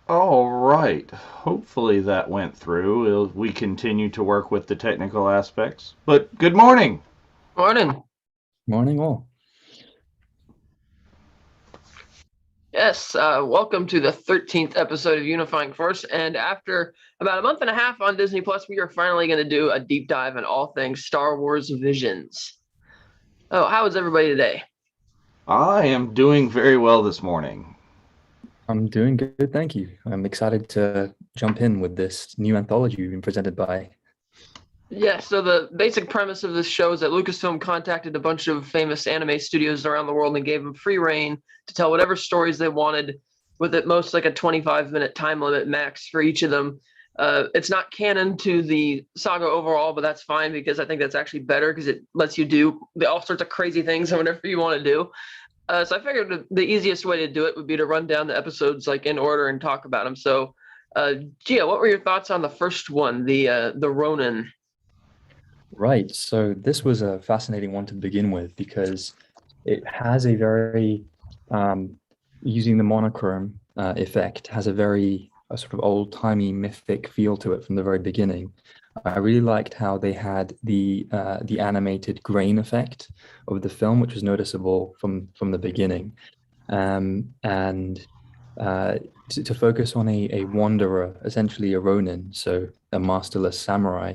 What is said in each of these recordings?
All right. Hopefully that went through. We continue to work with the technical aspects. But good morning. Morning. Morning all. Yes, welcome to the 13th episode of Unifying Force. And after about a month and a half on Disney Plus, we are finally going to do a deep dive in all things Star Wars Visions. Oh, how is everybody today? I am doing very well this morning. I'm doing good, thank you. I'm excited to jump in with this new anthology we've been presented by. Yeah, so the basic premise of this show is that Lucasfilm contacted a bunch of famous anime studios around the world and gave them free reign to tell whatever stories they wanted, with at most like a 25-minute time limit max for each of them. It's not canon to the saga overall, but that's fine because I think that's actually better because it lets you do all sorts of crazy things whenever you want to do. So I figured the easiest way to do it would be to run down the episodes like in order and talk about them. So, Gia, what were your thoughts on the first one, the Ronin? Right, so this was a fascinating one to begin with because it has a very, using the monochrome effect, has a sort of old-timey mythic feel to it from the very beginning. I really liked how they had the animated grain effect of the film, which was noticeable from the beginning, and to focus on a wanderer, essentially a Ronin, so a masterless samurai,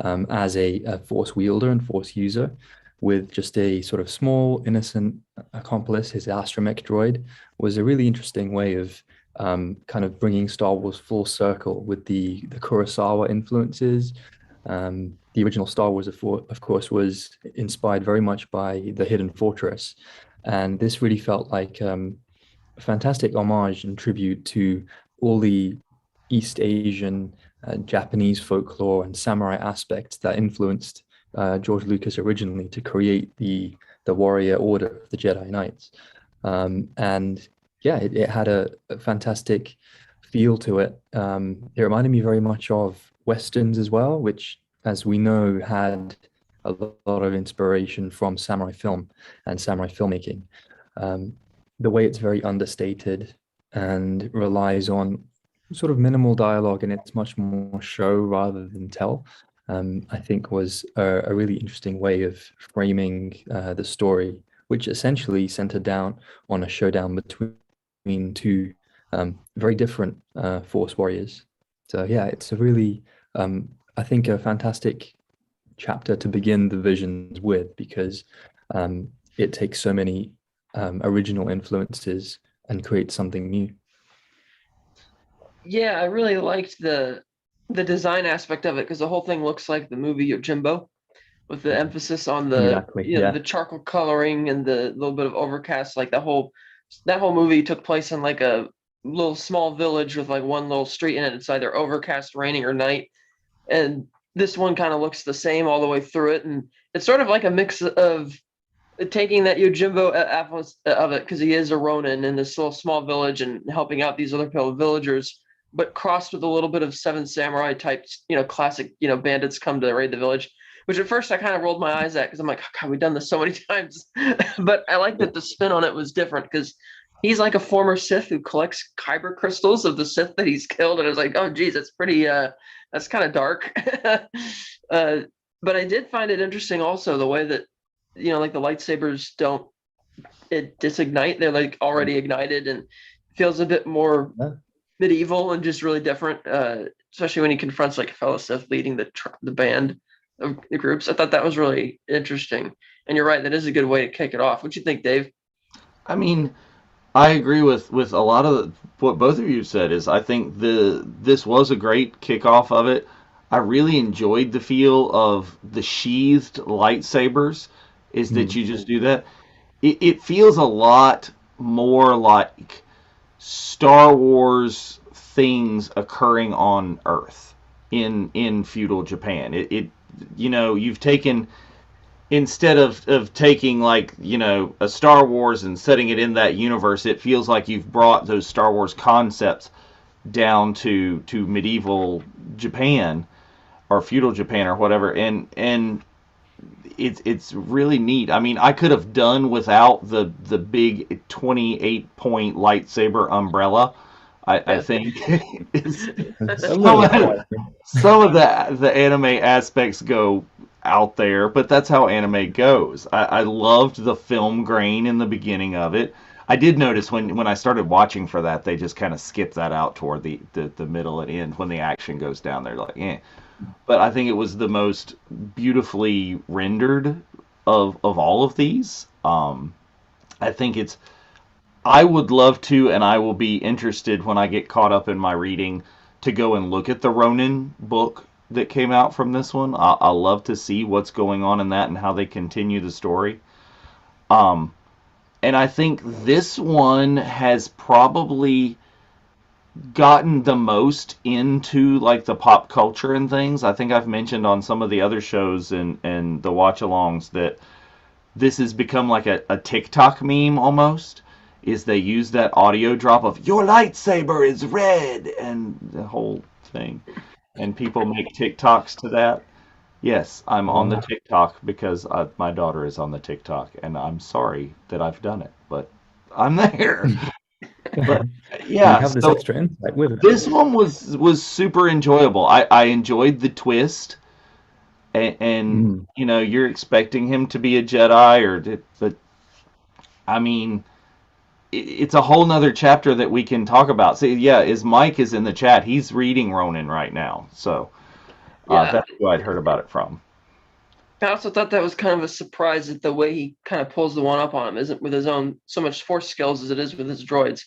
as a force wielder and force user, with just a sort of small innocent accomplice, his astromech droid, was a really interesting way of kind of bringing Star Wars full circle with the Kurosawa influences. The original Star Wars, of course, was inspired very much by the Hidden Fortress, and this really felt like a fantastic homage and tribute to all the East Asian, Japanese folklore and samurai aspects that influenced George Lucas originally to create the warrior order of the Jedi Knights. And yeah, it had a fantastic feel to it. It reminded me very much of Westerns as well, which, as we know, had a lot of inspiration from samurai film and samurai filmmaking. Um, the way it's very understated and relies on sort of minimal dialogue and it's much more show rather than tell, I think was a really interesting way of framing the story, which essentially centered down on a showdown between two very different Force warriors. So yeah, it's a really, I think, a fantastic chapter to begin the visions with because it takes so many original influences and creates something new. Yeah, I really liked the design aspect of it because the whole thing looks like the movie Yojimbo, with the emphasis on the Exactly. the Yeah. charcoal coloring and the little bit of overcast. Like that whole movie took place in like a little small village with like one little street in it. It's either overcast, raining, or night. And this one kind of looks the same all the way through it, and it's sort of like a mix of taking that Yojimbo of it because he is a Ronin in this little small village and helping out these other fellow villagers, but crossed with a little bit of Seven Samurai type, classic, bandits come to raid the village. Which at first I kind of rolled my eyes at because I'm like, oh, God, we've done this so many times. But I like that the spin on it was different because he's like a former Sith who collects kyber crystals of the Sith that he's killed, and I was like, oh, geez, that's pretty, that's kind of dark. But I did find it interesting also the way that like the lightsabers don't disignite. They're like already ignited, and feels a bit more medieval and just really different. Especially when he confronts like a fellow Sith leading the band of the groups. I thought that was really interesting. And you're right, that is a good way to kick it off. What you think, Dave? I mean, I agree with a lot of what both of you said. Is I think this was a great kickoff of it. I really enjoyed the feel of the sheathed lightsabers. Is that you just do that? It feels a lot more like Star Wars things occurring on Earth in feudal Japan. You've taken, instead of taking like a Star Wars and setting it in that universe, it feels like you've brought those Star Wars concepts down to medieval Japan or feudal Japan or whatever, and it's really neat. I mean, I could have done without the big 28-point lightsaber umbrella. I think some of the anime aspects go out there, but that's how anime goes. I loved the film grain in the beginning of it. I did notice when I started watching for that, they just kind of skip that out toward the middle and end when the action goes down. They're like, eh. But I think it was the most beautifully rendered of all of these. I think it's. I would love to, and I will be interested when I get caught up in my reading to go and look at the Ronin book that came out from this one. I'll love to see what's going on in that and how they continue the story. And I think this one has probably gotten the most into like the pop culture and things. I think I've mentioned on some of the other shows and the watch-alongs that this has become like a TikTok meme almost. Is they use that audio drop of "your lightsaber is red" and the whole thing, and people make TikToks to that. Yes, I'm on the TikTok because my daughter is on the TikTok, and I'm sorry that I've done it, but I'm there. But yeah, you have this extra insight with it. This one was super enjoyable. I enjoyed the twist, and you're expecting him to be a Jedi, but I mean, it's a whole nother chapter that we can talk about. See, yeah, Mike is in the chat. He's reading Ronin right now, so that's who I'd heard about it from. I also thought that was kind of a surprise that the way he kind of pulls the one up on him isn't with his own so much force skills as it is with his droids.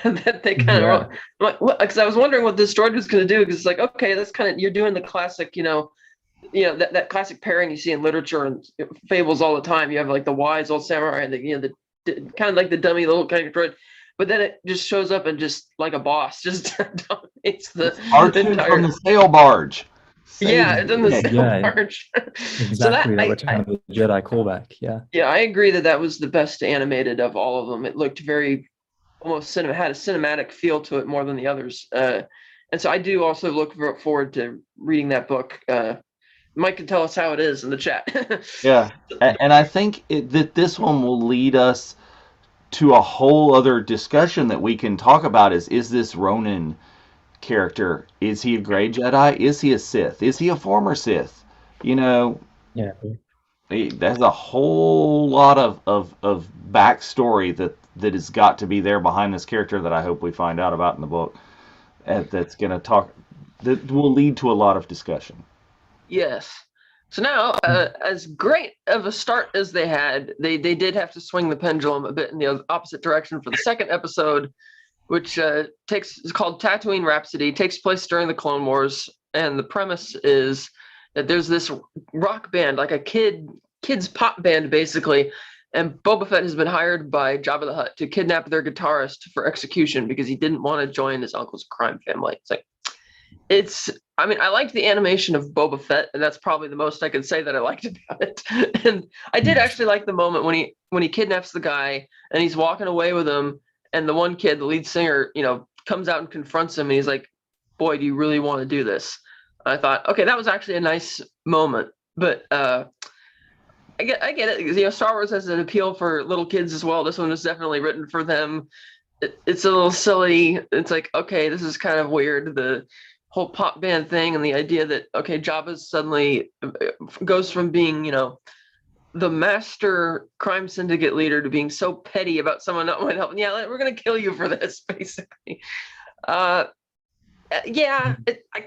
That they kind of like, because I was wondering what this droid was going to do, because it's like, okay, that's kind of, you're doing the classic, that classic pairing you see in literature and fables all the time. You have like the wise old samurai and the kind of like the dummy little kind of droid, but then it just shows up and just like a boss just dominates the entire from the sail barge. It's in the sail barge. Exactly, so that Return of the Jedi callback. Yeah, I agree that was the best animated of all of them. It looked very almost had a cinematic feel to it more than the others, and so I do also look forward to reading that book. Mike can tell us how it is in the chat. Yeah, and I think that this one will lead us to a whole other discussion that we can talk about. Is this Ronin character? Is he a Grey Jedi? Is he a Sith? Is he a former Sith? There's a whole lot of backstory that has got to be there behind this character that I hope we find out about in the book. That's going to that will lead to a lot of discussion. Yes. So now, as great of a start as they had, they did have to swing the pendulum a bit in the opposite direction for the second episode, which is called Tatooine Rhapsody, takes place during the Clone Wars, and the premise is that there's this rock band, like a kid's pop band, basically, and Boba Fett has been hired by Jabba the Hutt to kidnap their guitarist for execution because he didn't want to join his uncle's crime family. I liked the animation of Boba Fett, and that's probably the most I can say that I liked about it. And I did actually like the moment when he kidnaps the guy and he's walking away with him, and the one kid, the lead singer, comes out and confronts him, and he's like, "Boy, do you really want to do this?" And I thought, okay, that was actually a nice moment. But I get it. Star Wars has an appeal for little kids as well. This one was definitely written for them. It's a little silly. It's like, okay, this is kind of weird. The whole pop band thing and the idea that, okay, Jabba suddenly goes from being, the master crime syndicate leader to being so petty about someone not wanting to help. Yeah, we're gonna kill you for this, basically. Yeah,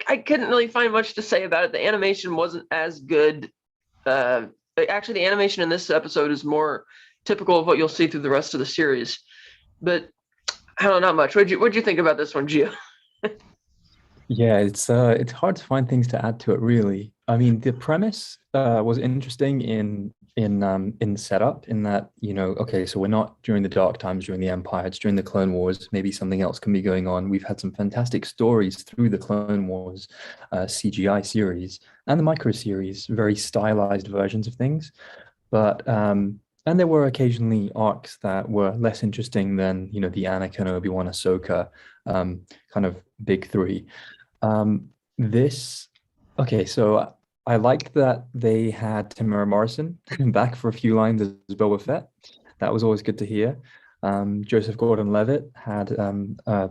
I couldn't really find much to say about it. The animation wasn't as good. Actually, the animation in this episode is more typical of what you'll see through the rest of the series. But I don't know, not much. What'd you think about this one, Gio? Yeah, it's hard to find things to add to it, really. I mean, the premise was interesting in setup, in that, okay, so we're not during the dark times during the Empire, it's during the Clone Wars. Maybe something else can be going on. We've had some fantastic stories through the Clone Wars CGI series and the micro series, very stylized versions of things. But and there were occasionally arcs that were less interesting than, the Anakin, Obi-Wan, Ahsoka kind of big three. This, okay, so I liked that they had Tamara Morrison back for a few lines as Boba Fett. That was always good to hear. Joseph Gordon-Levitt had a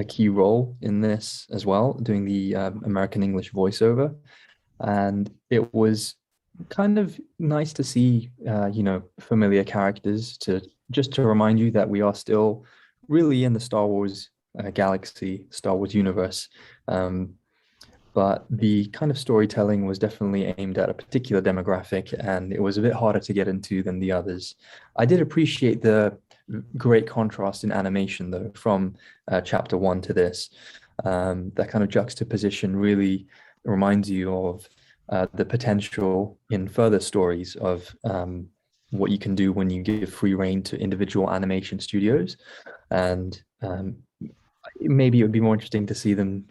key role in this as well, doing the American English voiceover. And it was kind of nice to see, familiar characters to remind you that we are still really in the Star Wars galaxy, Star Wars universe. But the kind of storytelling was definitely aimed at a particular demographic, and it was a bit harder to get into than the others. I did appreciate the great contrast in animation, though, from chapter 1 to this. That kind of juxtaposition really reminds you of the potential in further stories of what you can do when you give free rein to individual animation studios. And maybe it would be more interesting to see them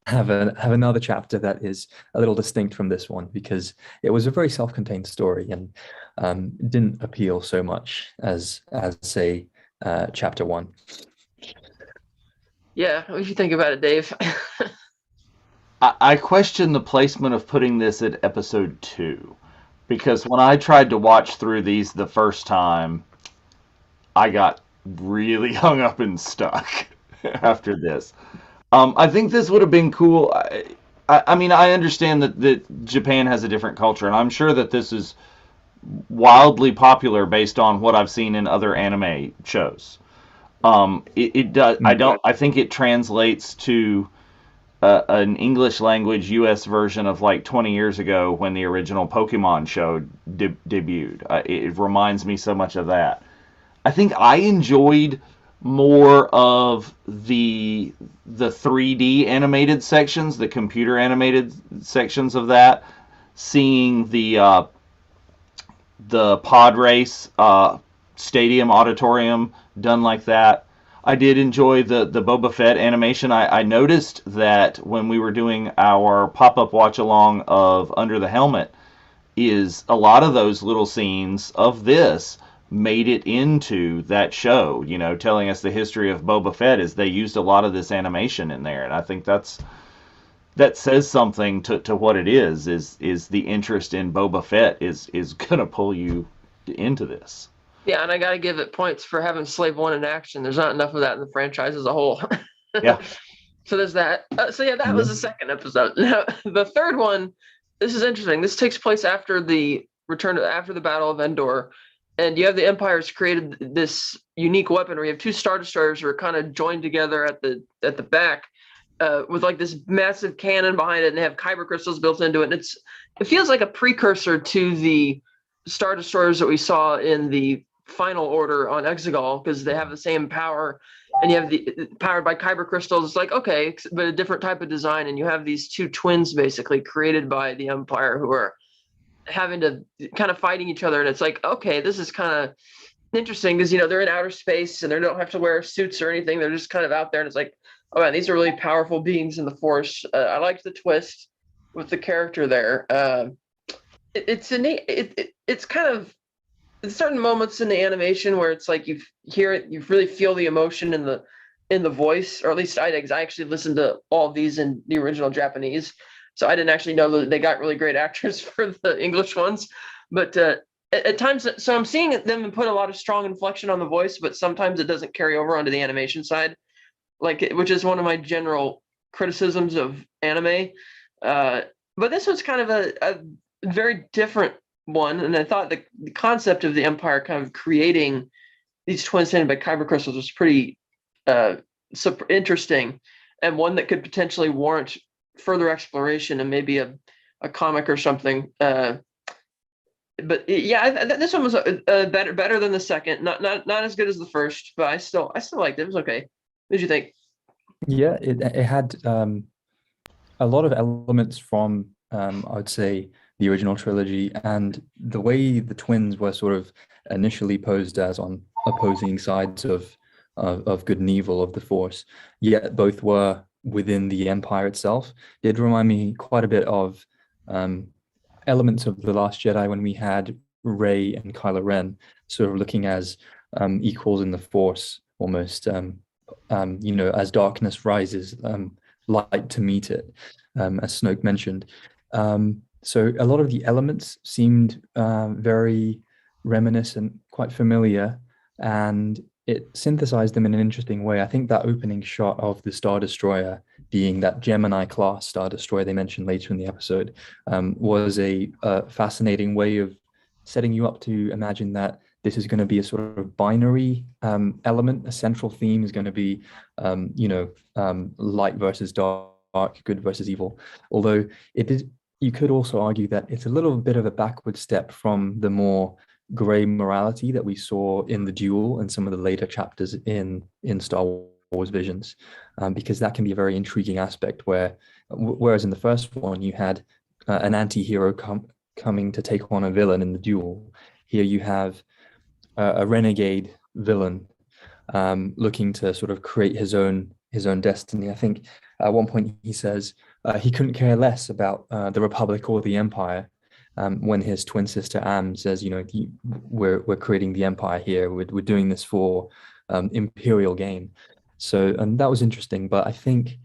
have another chapter that is a little distinct from this one, because it was a very self-contained story and didn't appeal so much as say chapter 1. Yeah, what do you think about it, Dave? I question the placement of putting this at episode 2, because when I tried to watch through these the first time, I got really hung up and stuck after this. I think this would have been cool. I mean, I understand that Japan has a different culture, and I'm sure that this is wildly popular based on what I've seen in other anime shows. It does. I think it translates to an English language U.S. version of like 20 years ago when the original Pokemon show debuted. It reminds me so much of that. I think I enjoyed more of the 3D animated sections, the computer animated sections of that. Seeing the pod race stadium auditorium done like that. I did enjoy the Boba Fett animation. I noticed that when we were doing our pop-up watch-along of Under the Helmet, is a lot of those little scenes of this made it into that show, telling us the history of Boba Fett, is they used a lot of this animation in there. And I think that says something to what it is the interest in Boba Fett is going to pull you into this. Yeah, and I got to give it points for having Slave One in action. There's not enough of that in the franchise as a whole. Yeah. So there's that. That was the second episode. Now, the third one, this is interesting. This takes place after the Battle of Endor, and you have the Empire's created this unique weaponry. You have two Star Destroyers who are kind of joined together at the back with like this massive cannon behind it, and they have kyber crystals built into it. And it feels like a precursor to the Star Destroyers that we saw in the Final Order on Exegol, because they have the same power, and you have the powered by kyber crystals. It's like, okay, but a different type of design, and you have these two twins basically created by the Empire who are having to kind of fighting each other. And it's like, okay, this is kind of interesting because they're in outer space and they don't have to wear suits or anything. They're just kind of out there, and it's like, oh man, these are really powerful beings in the Force. I liked the twist with the character there. It's kind of certain moments in the animation where it's like you hear it, you really feel the emotion in the voice, or at least I actually listened to all of these in the original Japanese, so I didn't actually know that they got really great actors for the English ones. But at times, so I'm seeing them put a lot of strong inflection on the voice, but sometimes it doesn't carry over onto the animation side, which is one of my general criticisms of anime. But this was kind of a very different one, and I thought the concept of the Empire kind of creating these twin standing by kyber crystals was pretty interesting, and one that could potentially warrant further exploration and maybe a comic or something. But yeah, this one was better than the second. Not as good as the first, but I still liked it. It was okay. What did you think? Yeah, it had a lot of elements from I would say the original trilogy, and the way the twins were sort of initially posed as on opposing sides of good and evil of the Force, yet both were within the Empire itself, did remind me quite a bit of elements of The Last Jedi when we had Rey and Kylo Ren sort of looking as equals in the Force almost. As darkness rises, light to meet it, as Snoke mentioned. So a lot of the elements seemed very reminiscent, quite familiar, and it synthesized them in an interesting way. I think that opening shot of the Star Destroyer being that Gemini class Star Destroyer they mentioned later in the episode was a fascinating way of setting you up to imagine that this is going to be a sort of binary element. A central theme is going to be, light versus dark, good versus evil. Although you could also argue that it's a little bit of a backward step from the more gray morality that we saw in the duel and some of the later chapters in Star Wars Visions, because that can be a very intriguing aspect. Whereas in the first one you had an anti-hero coming to take on a villain in the duel, here you have a renegade villain looking to sort of create his own destiny. I think at one point he says he couldn't care less about the Republic or the Empire. When his twin sister Am says, we're creating the Empire here. We're doing this for imperial gain. So, and that was interesting. But I think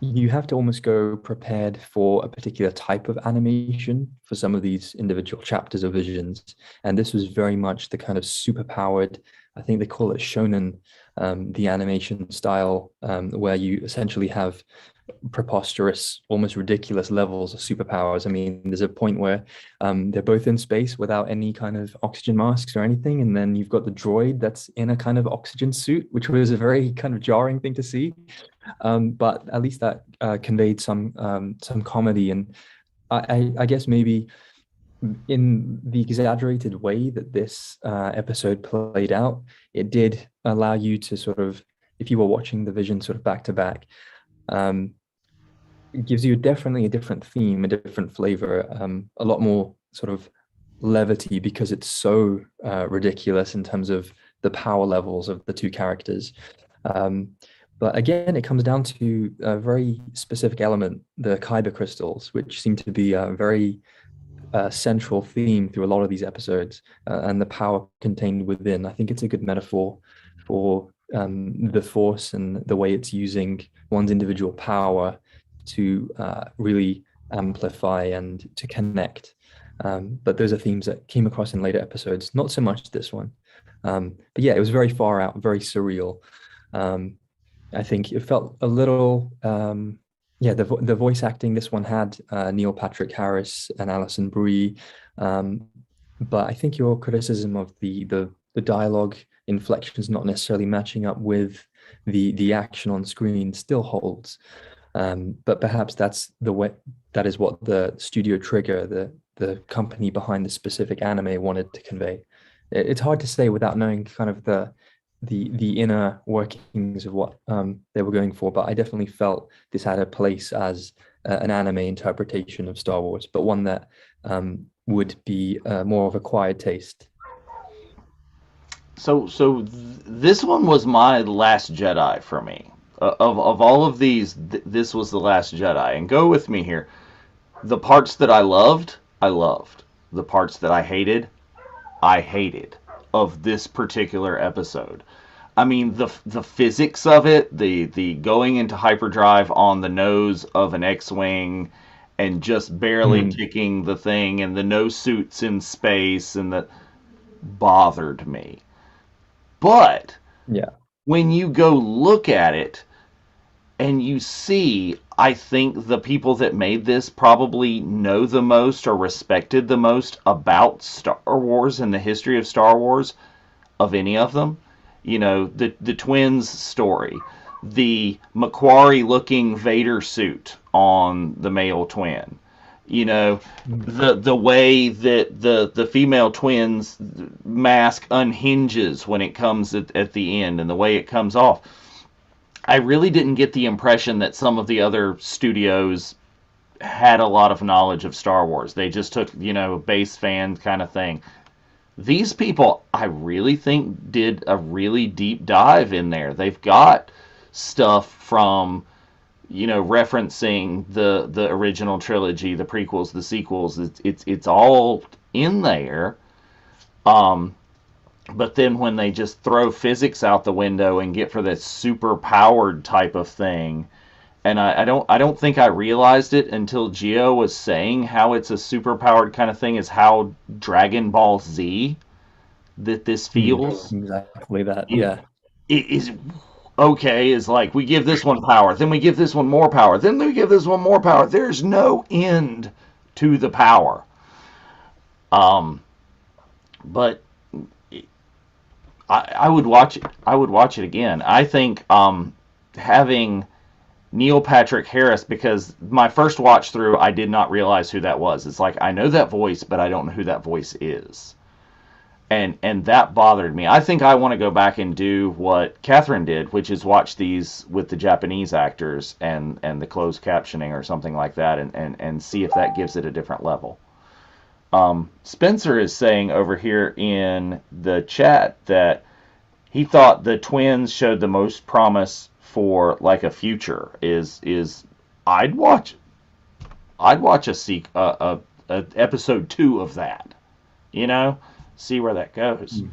you have to almost go prepared for a particular type of animation for some of these individual chapters or visions. And this was very much the kind of super powered, I think they call it shonen, the animation style, where you essentially have preposterous, almost ridiculous levels of superpowers. I mean, there's a point where they're both in space without any kind of oxygen masks or anything, and then you've got the droid that's in a kind of oxygen suit, which was a very kind of jarring thing to see. But at least that conveyed some comedy, and I guess maybe in the exaggerated way that this episode played out, it did allow you to sort of, if you were watching the vision sort of back to back, it gives you definitely a different theme, a different flavor, a lot more sort of levity because it's so ridiculous in terms of the power levels of the two characters. But again, it comes down to a very specific element, the kyber crystals, which seem to be a very central theme through a lot of these episodes, and the power contained within. I think it's a good metaphor for the Force and the way it's using one's individual power to really amplify and to connect. But those are themes that came across in later episodes, not so much this one. But yeah, it was very far out, very surreal. I think it felt a little, the voice acting this one had Neil Patrick Harris and Alison Brie, but I think your criticism of the dialogue inflections not necessarily matching up with the action on screen still holds. But perhaps that is what the Studio Trigger, the company behind the specific anime, wanted to convey. It's hard to say without knowing kind of the inner workings of what they were going for, but I definitely felt this had a place as an anime interpretation of Star Wars, but one that would be more of a quiet taste. So this one was my Last Jedi for me. Of all of these, this was the Last Jedi. And go with me here. The parts that I loved. The parts that I hated of this particular episode. I mean, the physics of it, the going into hyperdrive on the nose of an X-wing and just barely kicking the thing, and the no suits in space, and that bothered me. But yeah, when you go look at it and you see, I think the people that made this probably know the most or respected the most about Star Wars and the history of Star Wars of any of them. The twins story, the Macquarie looking Vader suit on the male twin, the way that the female twins mask unhinges when it comes at the end, and the way it comes off. I really didn't get the impression that some of the other studios had a lot of knowledge of Star Wars. They just took, base fan kind of thing. These people, I really think, did a really deep dive in there. They've got stuff from, referencing the original trilogy, the prequels, the sequels. It's all in there. But then when they just throw physics out the window and get for this super powered type of thing, and I don't think I realized it until Gio was saying how it's a super powered kind of thing, is how Dragon Ball Z that this feels. Exactly that. Yeah. It is okay. Is like, we give this one power, then we give this one more power, then we give this one more power. There's no end to the power. But I would watch it. I would watch it again. I think having Neil Patrick Harris, because my first watch through, I did not realize who that was. It's like, I know that voice, but I don't know who that voice is, and that bothered me. I think I want to go back and do what Catherine did, which is watch these with the Japanese actors and the closed captioning or something like that, and see if that gives it a different level. Spencer is saying over here in the chat that he thought the twins showed the most promise for like a future. I'd watch a episode 2 of that, see where that goes.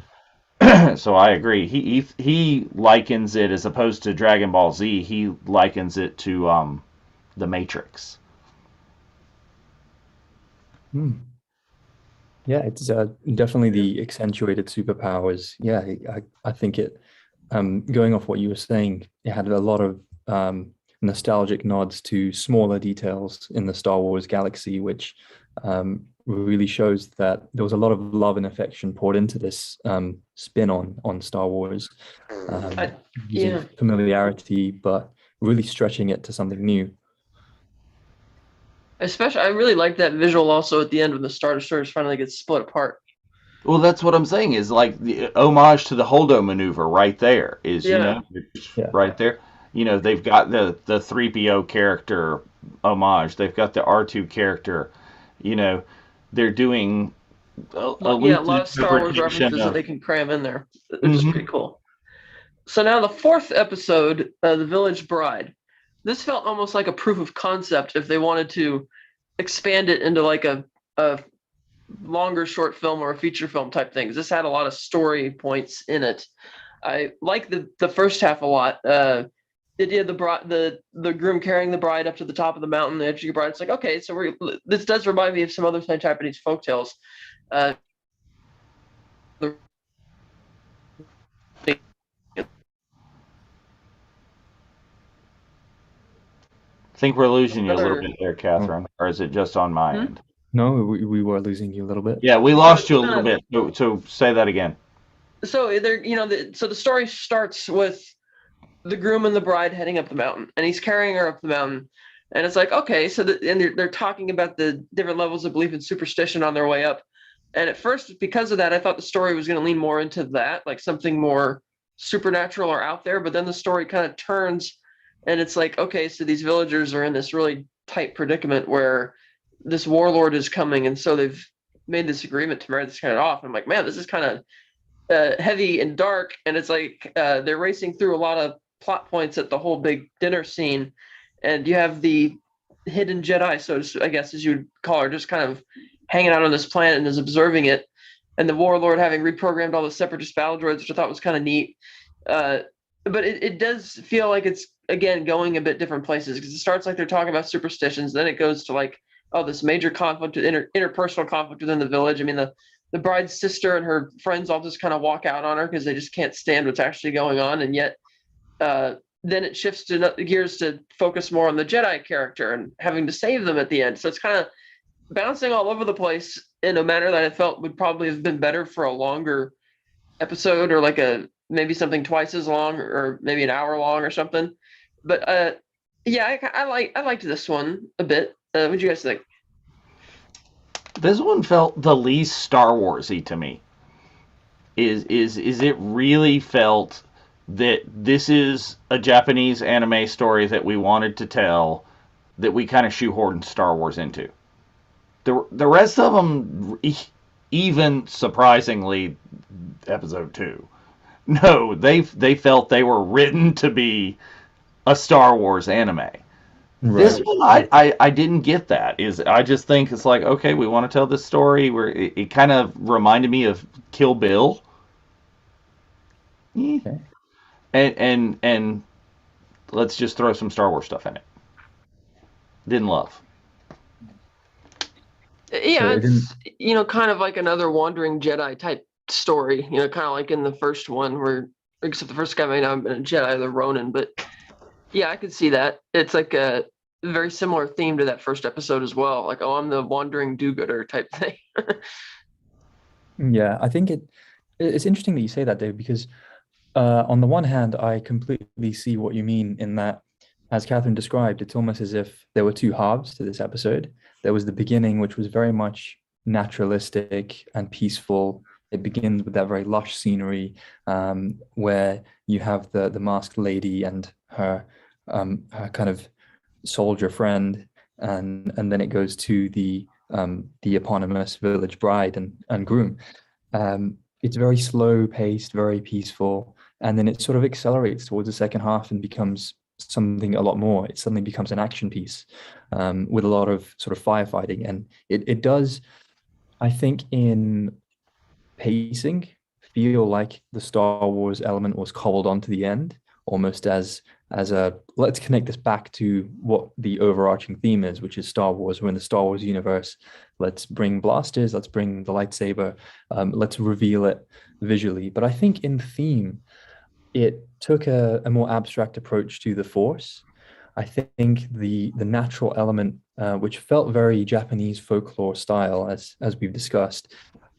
So I agree. He likens it, as opposed to Dragon Ball Z, he likens it to the Matrix. Yeah, it's definitely the accentuated superpowers. Yeah, I think it, going off what you were saying, it had a lot of nostalgic nods to smaller details in the Star Wars galaxy, which really shows that there was a lot of love and affection poured into this spin on Star Wars, using familiarity, but really stretching it to something new. Especially, I really like that visual also at the end when the Star Destroyers finally get split apart. Well, that's what I'm saying, is like the homage to the Holdo maneuver right there is, right there. They've got the 3PO character homage. They've got the R2 character. They're doing a lot of Star Wars references that they can cram in there. It's pretty cool. So now the 4th episode, The Village Bride. This felt almost like a proof of concept if they wanted to expand it into like a longer short film or a feature film type thing. This had a lot of story points in it. I like the first half a lot. The idea of the groom carrying the bride up to the top of the mountain, the edge of your bride. It's like, okay, so this does remind me of some other Japanese folktales. I think we're losing you a little bit there, Catherine. Or is it just on my end? No, we were losing you a little bit. Yeah, we lost you a little bit. So say that again. So so the story starts with the groom and the bride heading up the mountain, and he's carrying her up the mountain, and it's like, okay, so they're talking about the different levels of belief and superstition on their way up. And at first, because of that, I thought the story was going to lean more into that, like something more supernatural or out there. But then the story kind of turns, and it's like, okay, so these villagers are in this really tight predicament where this warlord is coming, and so they've made this agreement to marry this kind of off. I'm like, man, this is kind of heavy and dark, and it's like they're racing through a lot of plot points at the whole big dinner scene, and you have the hidden Jedi, so I guess as you'd call her, just kind of hanging out on this planet and is observing it, and the warlord having reprogrammed all the separatist battle droids, which I thought was kind of neat. But it does feel like it's, again, going a bit different places, because it starts like they're talking about superstitions, then it goes to like, oh, this major conflict, interpersonal conflict within the village. I mean, the bride's sister and her friends all just kind of walk out on her because they just can't stand what's actually going on, and yet then it shifts to gears to focus more on the Jedi character and having to save them at the end. So it's kind of bouncing all over the place in a manner that I felt would probably have been better for a longer episode, or like maybe something twice as long, or maybe an hour long or something. But yeah, I liked this one a bit. What do you guys think? This one felt the least Star Warsy to me. Is it really felt that this is a Japanese anime story that we wanted to tell, that we kind of shoehorned Star Wars into. The rest of them, even surprisingly, episode 2, no, they felt they were written to be a Star Wars anime. Right. This one, I didn't get that. I just think it's like, okay, we want to tell this story where it kind of reminded me of Kill Bill. Okay. And let's just throw some Star Wars stuff in it. Didn't love. Yeah, So it's kind of like another Wandering Jedi type story. Kind of like in the first one, where except the first guy may not have been a Jedi, the Ronin. But yeah, I could see that. It's like a very similar theme to that first episode as well. Like, oh, I'm the wandering do-gooder type thing. Yeah, I think it's interesting that you say that, Dave, because on the one hand, I completely see what you mean in that, as Catherine described, it's almost as if there were two halves to this episode. There was the beginning, which was very much naturalistic and peaceful. It begins with that very lush scenery, where you have the masked lady and her kind of soldier friend, and then it goes to the eponymous village bride and groom. It's very slow paced, very peaceful, and then it sort of accelerates towards the second half and becomes something a lot more. It suddenly becomes an action piece, with a lot of sort of firefighting, and it does, I think, in pacing, feel like the Star Wars element was cobbled onto the end, almost as a let's connect this back to what the overarching theme is, which is Star Wars. We're in the Star Wars universe. Let's bring blasters. Let's bring the lightsaber. Let's reveal it visually. But I think in theme, it took a more abstract approach to the Force. I think the natural element, which felt very Japanese folklore style, as we've discussed,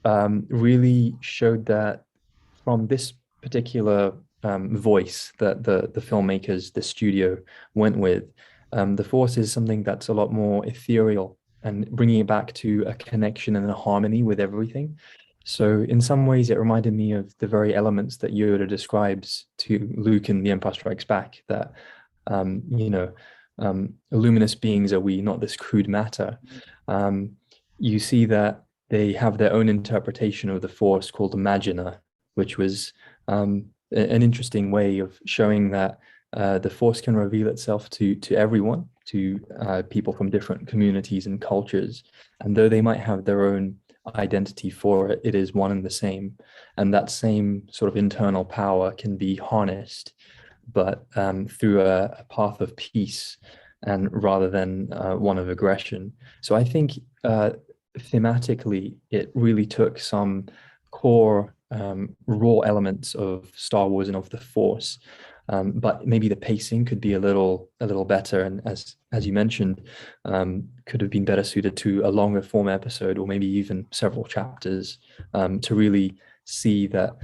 really showed that from this particular voice that the filmmakers, the studio went with, the Force is something that's a lot more ethereal and bringing it back to a connection and a harmony with everything. So in some ways, it reminded me of the very elements that Yoda describes to Luke in The Empire Strikes Back, that, luminous beings are we, not this crude matter. You see that they have their own interpretation of the Force called Imagina, which was an interesting way of showing that the Force can reveal itself to everyone, to people from different communities and cultures. And though they might have their own identity for it, it is one and the same. And that same sort of internal power can be harnessed, but through a path of peace, and rather than one of aggression. So I think thematically, it really took some core raw elements of Star Wars and of the Force, but maybe the pacing could be a little better, and as you mentioned, could have been better suited to a longer form episode, or maybe even several chapters, to really see that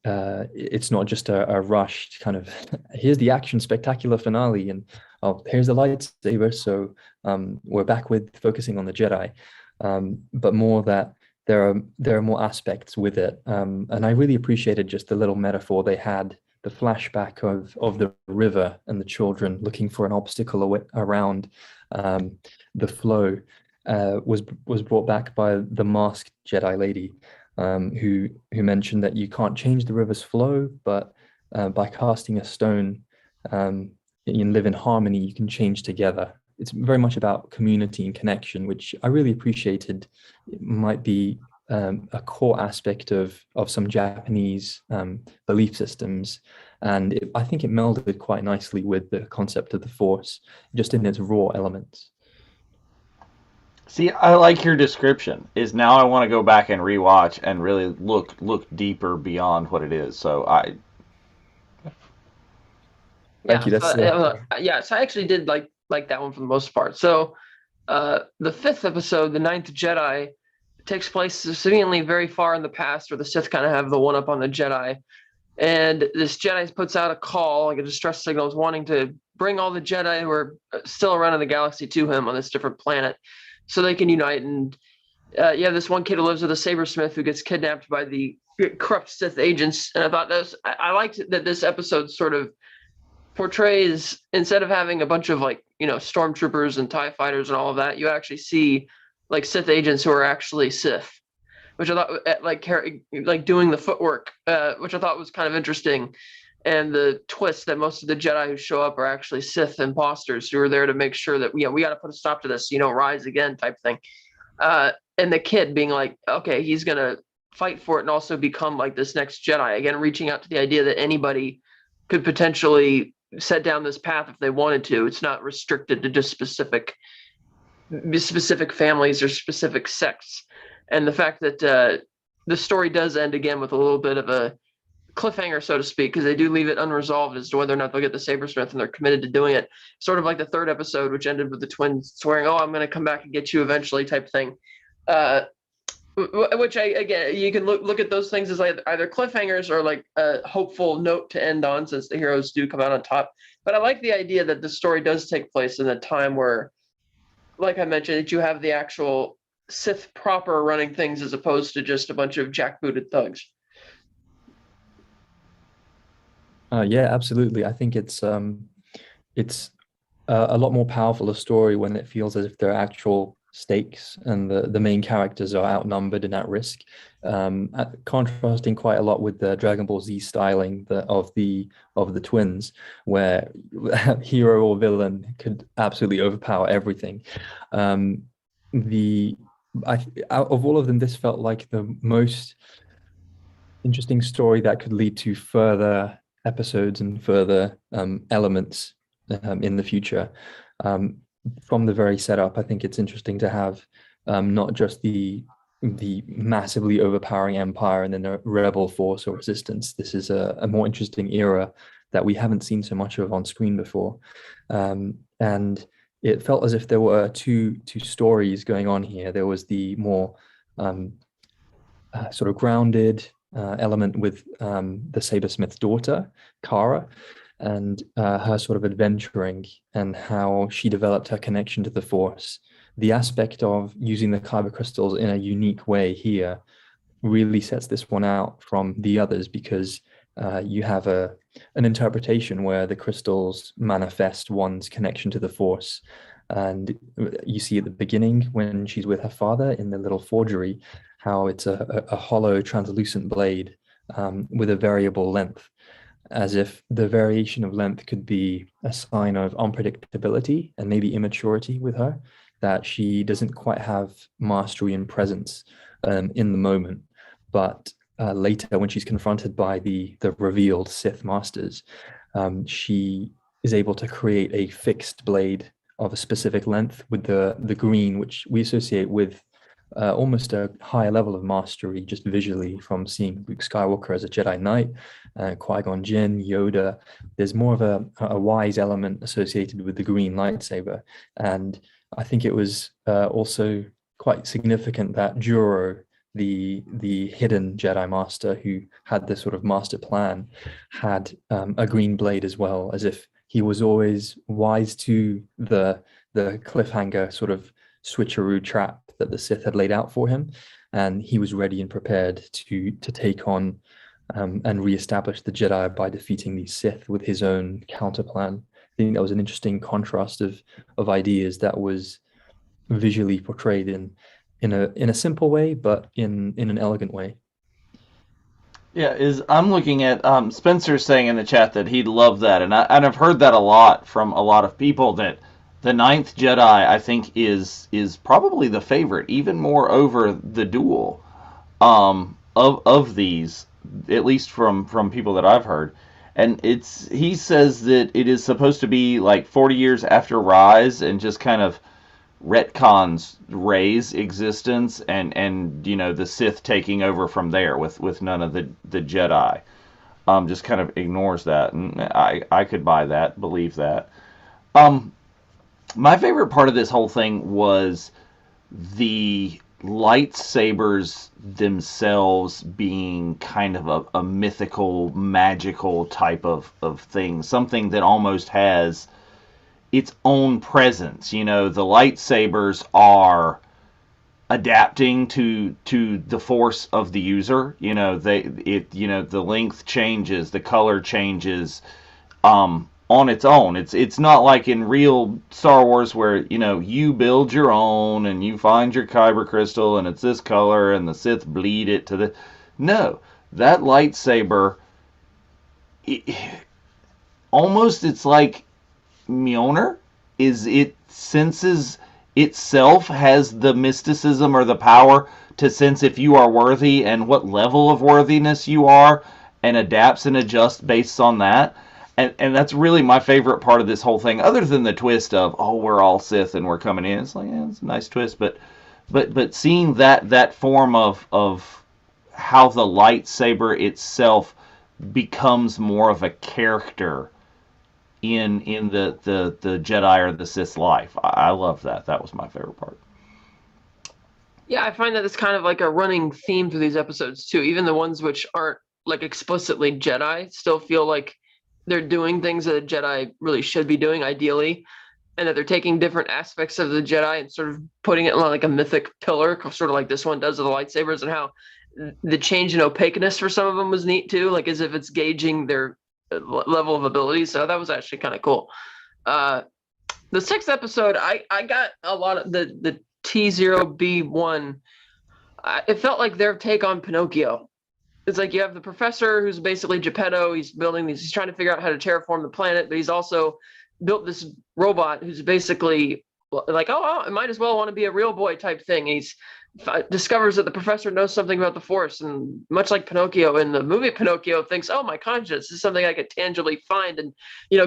it's not just a rushed kind of here's the action spectacular finale, and oh, here's the lightsaber, so we're back with focusing on the Jedi, but more that there are more aspects with it, and I really appreciated just the little metaphor they had. The flashback of the river and the children looking for an obstacle around the flow was brought back by the masked Jedi lady, who mentioned that you can't change the river's flow, but by casting a stone and live in harmony, you can change together. It's very much about community and connection, which I really appreciated. It might be a core aspect of some Japanese belief systems, and I think it melded quite nicely with the concept of the Force, just in its raw elements. See, I like your description. Is now I want to go back and rewatch and really look deeper beyond what it is. So Thank Yeah, you. so That's yeah, so I actually did like that one for the most part. So the fifth episode, the Ninth Jedi, takes place significantly very far in the past, where the Sith kind of have the one up on the Jedi. And this Jedi puts out a call, like a distress signal, is wanting to bring all the Jedi who are still around in the galaxy to him on this different planet, so they can unite. And you have this one kid who lives with a sabersmith who gets kidnapped by the corrupt Sith agents. And I thought I liked that this episode sort of portrays, instead of having a bunch of stormtroopers and TIE fighters and all of that, you actually see like Sith agents who are actually Sith, which I thought like doing the footwork, which I thought was kind of interesting. And the twist that most of the Jedi who show up are actually Sith imposters who are there to make sure that we got to put a stop to this, rise again type thing. And the kid being like, okay, he's gonna fight for it and also become like this next Jedi again, reaching out to the idea that anybody could potentially set down this path if they wanted to. It's not restricted to just specific families or specific sects. And the fact that the story does end again with a little bit of a cliffhanger, so to speak, because they do leave it unresolved as to whether or not they'll get the Sabersmith, and they're committed to doing it. Sort of like the third episode, which ended with the twins swearing, "Oh, I'm going to come back and get you eventually," type thing. Which again, you can look at those things as like either cliffhangers or like a hopeful note to end on, since the heroes do come out on top. But I like the idea that the story does take place in a time where, like I mentioned, that you have the actual Sith proper running things as opposed to just a bunch of jackbooted thugs. Yeah, absolutely. I think it's a lot more powerful a story when it feels as if there are actual stakes and the main characters are outnumbered and at risk. Contrasting quite a lot with the Dragon Ball Z styling of the twins, where hero or villain could absolutely overpower everything. Out of all of them, this felt like the most interesting story that could lead to further episodes and further elements in the future. From the very setup, I think it's interesting to have not just the massively overpowering empire and then a rebel force or resistance. This is a more interesting era that we haven't seen so much of on screen before, and it felt as if there were two stories going on here. There was the more sort of grounded element with the Sabersmith's daughter, Kara, and her sort of adventuring and how she developed her connection to the Force. The aspect of using the kyber crystals in a unique way here really sets this one out from the others, because you have an interpretation where the crystals manifest one's connection to the Force. And you see at the beginning when she's with her father in the little forgery, how it's a hollow translucent blade with a variable length, as if the variation of length could be a sign of unpredictability and maybe immaturity with her, that she doesn't quite have mastery and presence in the moment. But later, when she's confronted by the revealed Sith masters, she is able to create a fixed blade of a specific length with the green, which we associate with almost a higher level of mastery just visually from seeing Luke Skywalker as a Jedi Knight, Qui-Gon Jinn, Yoda. There's more of a wise element associated with the green lightsaber. And I think it was also quite significant that Juro, the hidden Jedi Master who had this sort of master plan, had a green blade as well, as if he was always wise to the cliffhanger sort of switcheroo trap that the Sith had laid out for him, and he was ready and prepared to take on and reestablish the Jedi by defeating these Sith with his own counter plan. I think that was an interesting contrast of ideas that was visually portrayed in a simple way, but in an elegant way. Yeah, I'm looking at Spencer saying in the chat that he'd love that, and I've heard that a lot from a lot of people, that the Ninth Jedi, I think, is probably the favorite, even more over the duel of these, at least from people that I've heard. And he says that it is supposed to be like 40 years after Rise, and just kind of retcons Rey's existence, and the Sith taking over from there with none of the Jedi. just kind of ignores that, and I could buy that, believe that. Um, my favorite part of this whole thing was the lightsabers themselves being kind of a mythical, magical type of thing, something that almost has its own presence. You know, the lightsabers are adapting to the force of the user. You know, the length changes, the color changes, on its own. It's not like in real Star Wars where, you build your own and you find your kyber crystal and it's this color and the Sith bleed it to the. No, that lightsaber, it, almost it's like Mjolnir, is it senses itself, has the mysticism or the power to sense if you are worthy and what level of worthiness you are, and adapts and adjusts based on that. And that's really my favorite part of this whole thing, other than the twist of, oh, we're all Sith and we're coming in. It's like, yeah, it's a nice twist, but seeing that form of how the lightsaber itself becomes more of a character in the Jedi or the Sith life. I love that. That was my favorite part. Yeah, I find that it's kind of like a running theme through these episodes too. Even the ones which aren't like explicitly Jedi still feel like they're doing things that a Jedi really should be doing, ideally, and that they're taking different aspects of the Jedi and sort of putting it on like a mythic pillar, sort of like this one does with the lightsabers, and how the change in opaqueness for some of them was neat too, like as if it's gauging their level of ability. So that was actually kind of cool. The sixth episode, I got a lot of the T0B1. It felt like their take on Pinocchio. It's like you have the professor who's basically Geppetto. He's building these. He's trying to figure out how to terraform the planet, but he's also built this robot who's basically like, oh, I might as well want to be a real boy type thing. He's discovers that the professor knows something about the Force, and much like Pinocchio in the movie Pinocchio, thinks, oh, my conscience is something I could tangibly find and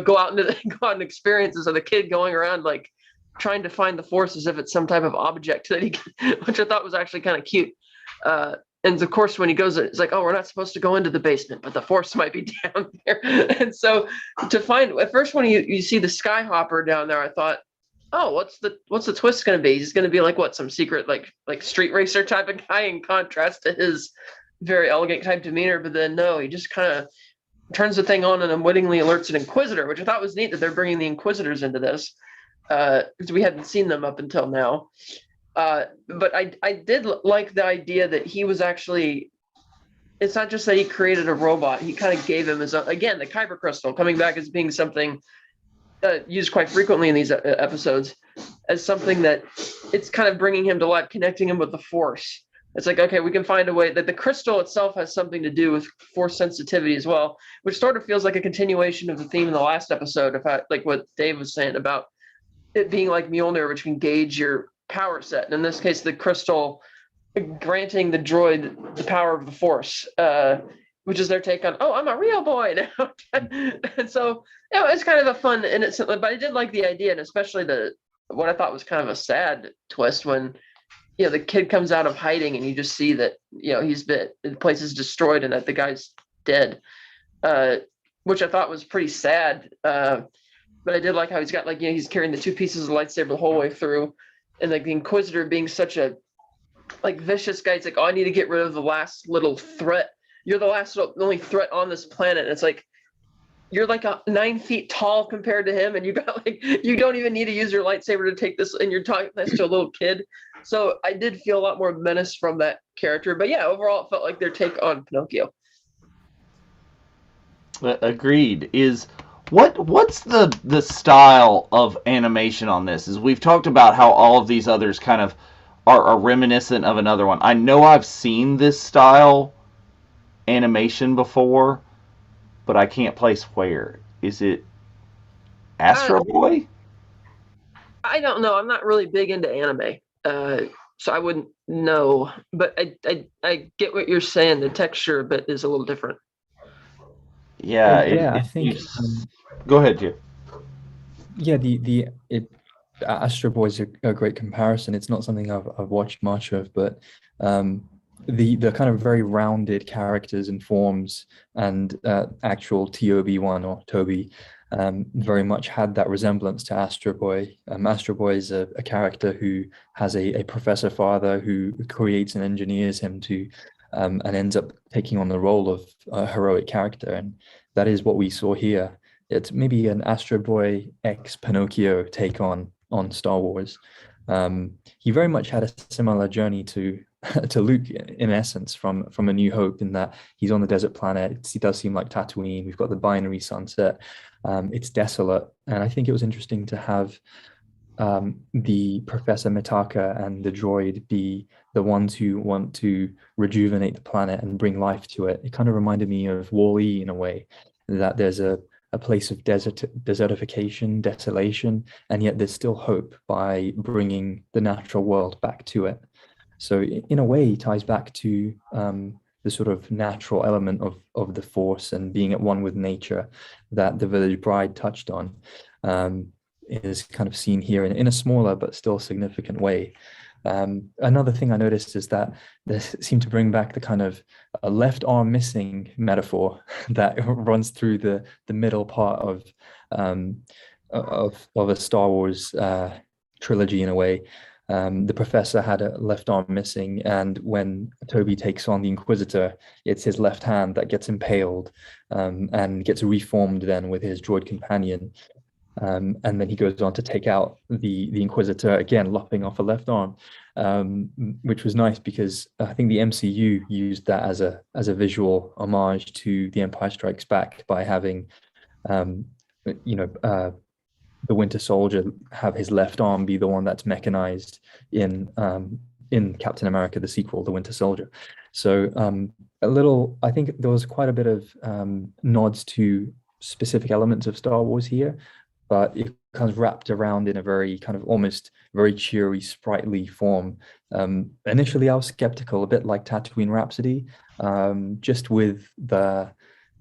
go out and experience. So the kid going around like trying to find the Force as if it's some type of object that he can, which I thought was actually kind of cute. And of course, when he goes, it's like, oh, we're not supposed to go into the basement, but the Force might be down there. And so to find, at first when you see the Skyhopper down there, I thought, oh, what's the twist going to be? He's going to be like what, some secret like street racer type of guy, in contrast to his very elegant type demeanor. But then no, he just kind of turns the thing on and unwittingly alerts an Inquisitor, which I thought was neat that they're bringing the Inquisitors into this, because we hadn't seen them up until now. But I did like the idea that he was actually, it's not just that he created a robot, he kind of gave him his own, again, the Kyber Crystal coming back as being something used quite frequently in these episodes, as something that it's kind of bringing him to life, connecting him with the Force. It's like, okay, we can find a way that the crystal itself has something to do with Force sensitivity as well, which sort of feels like a continuation of the theme in the last episode, like what Dave was saying about it being like Mjolnir, which can gauge your power set. And in this case, the crystal granting the droid the power of the Force, which is their take on, oh, I'm a real boy now. And so it's kind of a fun, and but I did like the idea, and especially what I thought was kind of a sad twist when the kid comes out of hiding and you just see that the place is destroyed and that the guy's dead, which I thought was pretty sad. But I did like how he's got he's carrying the two pieces of the lightsaber the whole way through, and like the Inquisitor being such a vicious guy. It's like, oh, I need to get rid of the last little threat. You're the only threat on this planet. And it's like, you're like 9 feet tall compared to him, and you got you don't even need to use your lightsaber to take this, and you're talking this to a little kid. So I did feel a lot more menace from that character. But yeah, overall it felt like their take on Pinocchio. Agreed. What's the style of animation on this? Is we've talked about how all of these others kind of are reminiscent of another one. I know I've seen this style animation before, but I can't place where. Is it Astro Boy? I don't know. I'm not really big into anime, so I wouldn't know. But I get what you're saying. The texture of it is a little different. Yeah, I think. Go ahead, Jim. Yeah, Astro Boy is a great comparison. It's not something I've watched much of, but the kind of very rounded characters and forms, and actual TOB1 or Toby very much had that resemblance to Astro Boy. Astro Boy is a character who has a professor father who creates and engineers him to and ends up taking on the role of a heroic character, and that is what we saw here. It's maybe an Astro Boy ex Pinocchio take on Star Wars. He very much had a similar journey to to Luke in essence from A New Hope, in that he's on the desert planet. It does seem like Tatooine. We've got the binary sunset. It's desolate, and I think it was interesting to have the Professor Mitaka and the droid be the ones who want to rejuvenate the planet and bring life to it. It kind of reminded me of Wall-E in a way, that there's a place of desertification, desolation, and yet there's still hope by bringing the natural world back to it. So in a way, it ties back to the sort of natural element of the Force and being at one with nature that the Village Bride touched on. Is kind of seen here in a smaller but still significant way. Another thing I noticed is that they seem to bring back the kind of left arm missing metaphor that runs through the middle part of a Star Wars trilogy in a way. The professor had a left arm missing, and when Toby takes on the Inquisitor, it's his left hand that gets impaled and gets reformed then with his droid companion. And then he goes on to take out the Inquisitor, again lopping off a left arm, which was nice because I think the MCU used that as a visual homage to The Empire Strikes Back by having, the Winter Soldier have his left arm be the one that's mechanized in Captain America, the sequel, The Winter Soldier. So I think there was quite a bit of nods to specific elements of Star Wars here, but it kind of wrapped around in a very kind of almost very cheery, sprightly form. Initially, I was skeptical, a bit like Tatooine Rhapsody, just with the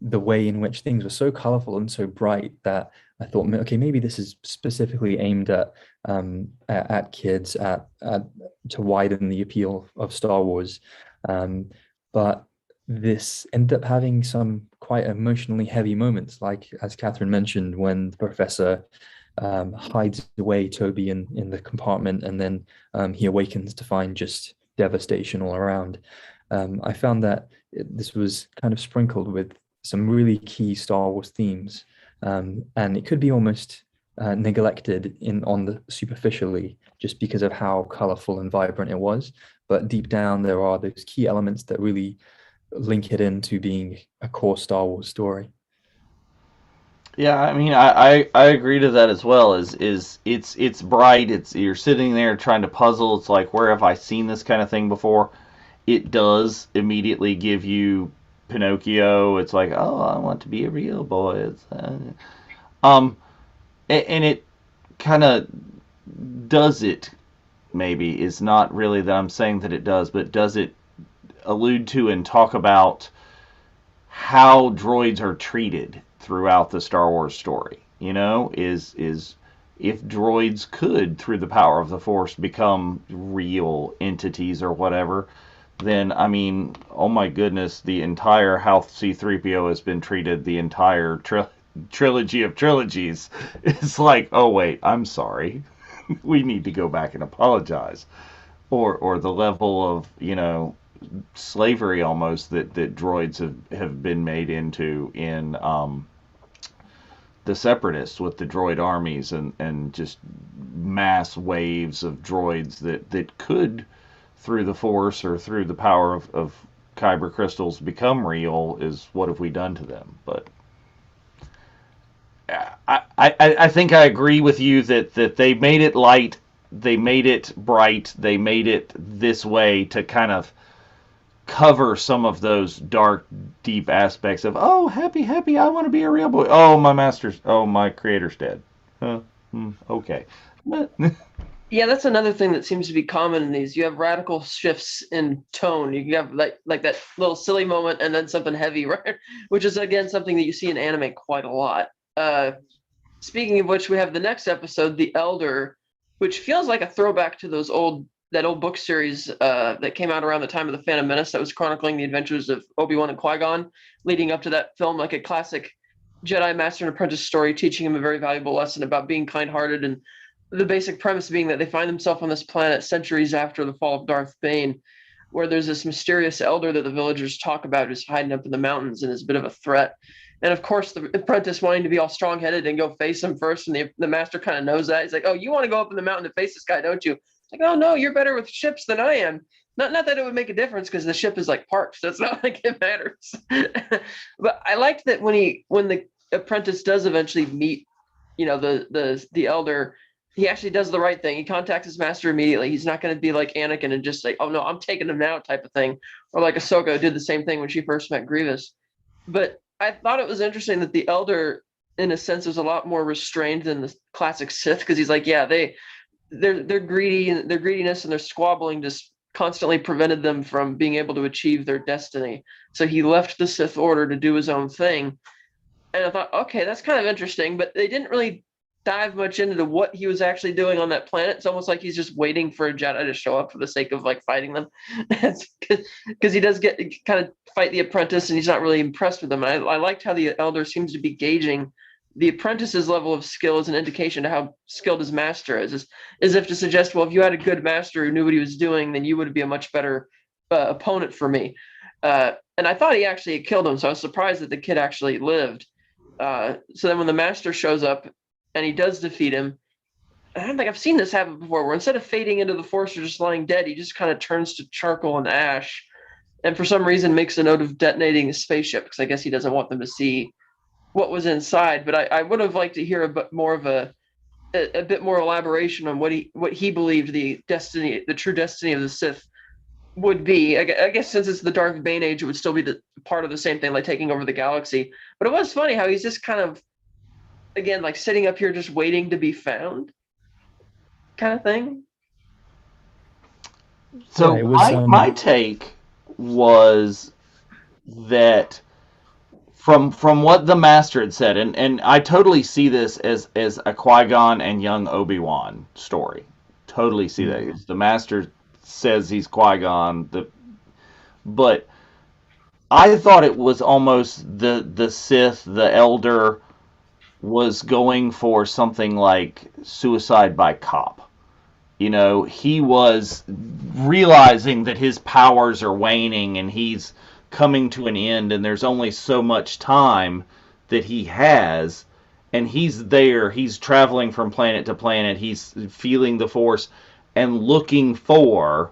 way in which things were so colorful and so bright that I thought, okay, maybe this is specifically aimed at kids, to widen the appeal of Star Wars. But this ended up having some quite emotionally heavy moments, like as Catherine mentioned, when the professor hides away Toby in the compartment, and then he awakens to find just devastation all around. I found that this was kind of sprinkled with some really key Star Wars themes, and it could be almost neglected on the superficially just because of how colorful and vibrant it was. But deep down, there are those key elements that really link it into being a core Star Wars story. Yeah, I mean, I agree to that as well. It's bright. You're sitting there trying to puzzle. It's like, where have I seen this kind of thing before? It does immediately give you Pinocchio. It's like, oh, I want to be a real boy. And it kind of does it. Maybe is not really that I'm saying that it does, but does it allude to and talk about how droids are treated throughout the Star Wars story? Is if droids could, through the power of the Force, become real entities or whatever, then, I mean, oh my goodness, the entire how C-3PO has been treated, the entire trilogy of trilogies, it's like, oh wait, I'm sorry. We need to go back and apologize. Or the level of, slavery almost that droids have been made into in the Separatists with the droid armies, and just mass waves of droids that could, through the Force or through the power of kyber crystals, become real. Is what have we done to them? But I think I agree with you that they made it light, they made it bright, they made it this way to kind of cover some of those dark, deep aspects of, oh, happy, I want to be a real boy. Oh, my creator's dead. Okay. Yeah, that's another thing that seems to be common in these. You have radical shifts in tone. You can have like that little silly moment and then something heavy, right? Which is, again, something that you see in anime quite a lot. Speaking of which, we have the next episode, The Elder, which feels like a throwback to those old that old book series that came out around the time of the Phantom Menace that was chronicling the adventures of Obi-Wan and Qui-Gon leading up to that film, like a classic Jedi Master and Apprentice story, teaching him a very valuable lesson about being kind-hearted, and the basic premise being that they find themselves on this planet centuries after the fall of Darth Bane, where there's this mysterious elder that the villagers talk about who's hiding up in the mountains and is a bit of a threat. And of course, the apprentice wanting to be all strong-headed and go face him first, and the master kind of knows that. He's like, "Oh, you want to go up in the mountain to face this guy, don't you?" It's like, "Oh no, you're better with ships than I am." Not that it would make a difference because the ship is like parked, so it's not like it matters. But I liked that when the apprentice does eventually meet, the elder, he actually does the right thing. He contacts his master immediately. He's not going to be like Anakin and just like, "Oh no, I'm taking him now," type of thing, or like Ahsoka did the same thing when she first met Grievous. But I thought it was interesting that the elder, in a sense, is a lot more restrained than the classic Sith, because he's like, yeah, they're greedy, and their greediness and their squabbling just constantly prevented them from being able to achieve their destiny. So he left the Sith Order to do his own thing. And I thought, okay, that's kind of interesting, but they didn't really dive much into what he was actually doing on that planet. It's almost like he's just waiting for a Jedi to show up for the sake of like fighting them, because he does get kind of fight the apprentice, and he's not really impressed with them. And I liked how the elder seems to be gauging the apprentice's level of skill as an indication to how skilled his master is, as if to suggest, well, if you had a good master who knew what he was doing, then you would be a much better opponent for me. And I thought he actually killed him, so I was surprised that the kid actually lived. So then when the master shows up and he does defeat him, I don't think I've seen this happen before, where instead of fading into the force or just lying dead, he just kind of turns to charcoal and ash, and for some reason makes a note of detonating his spaceship, because I guess he doesn't want them to see what was inside. But I would have liked to hear a bit more of a bit more elaboration on what he believed the true destiny of the Sith would be. I guess since it's the Darth Bane age, it would still be the part of the same thing, like taking over the galaxy. But it was funny how he's just kind of, again, like sitting up here just waiting to be found, kind of thing. So Yeah, it was, my take was that from what the master had said, and I totally see this as a Qui-Gon and young Obi-Wan story. Totally see that. The master says he's Qui-Gon, but I thought it was almost the Sith, the elder, was going for something like suicide by cop. He was realizing that his powers are waning and he's coming to an end, and there's only so much time that he has, and he's traveling from planet to planet, he's feeling the force and looking for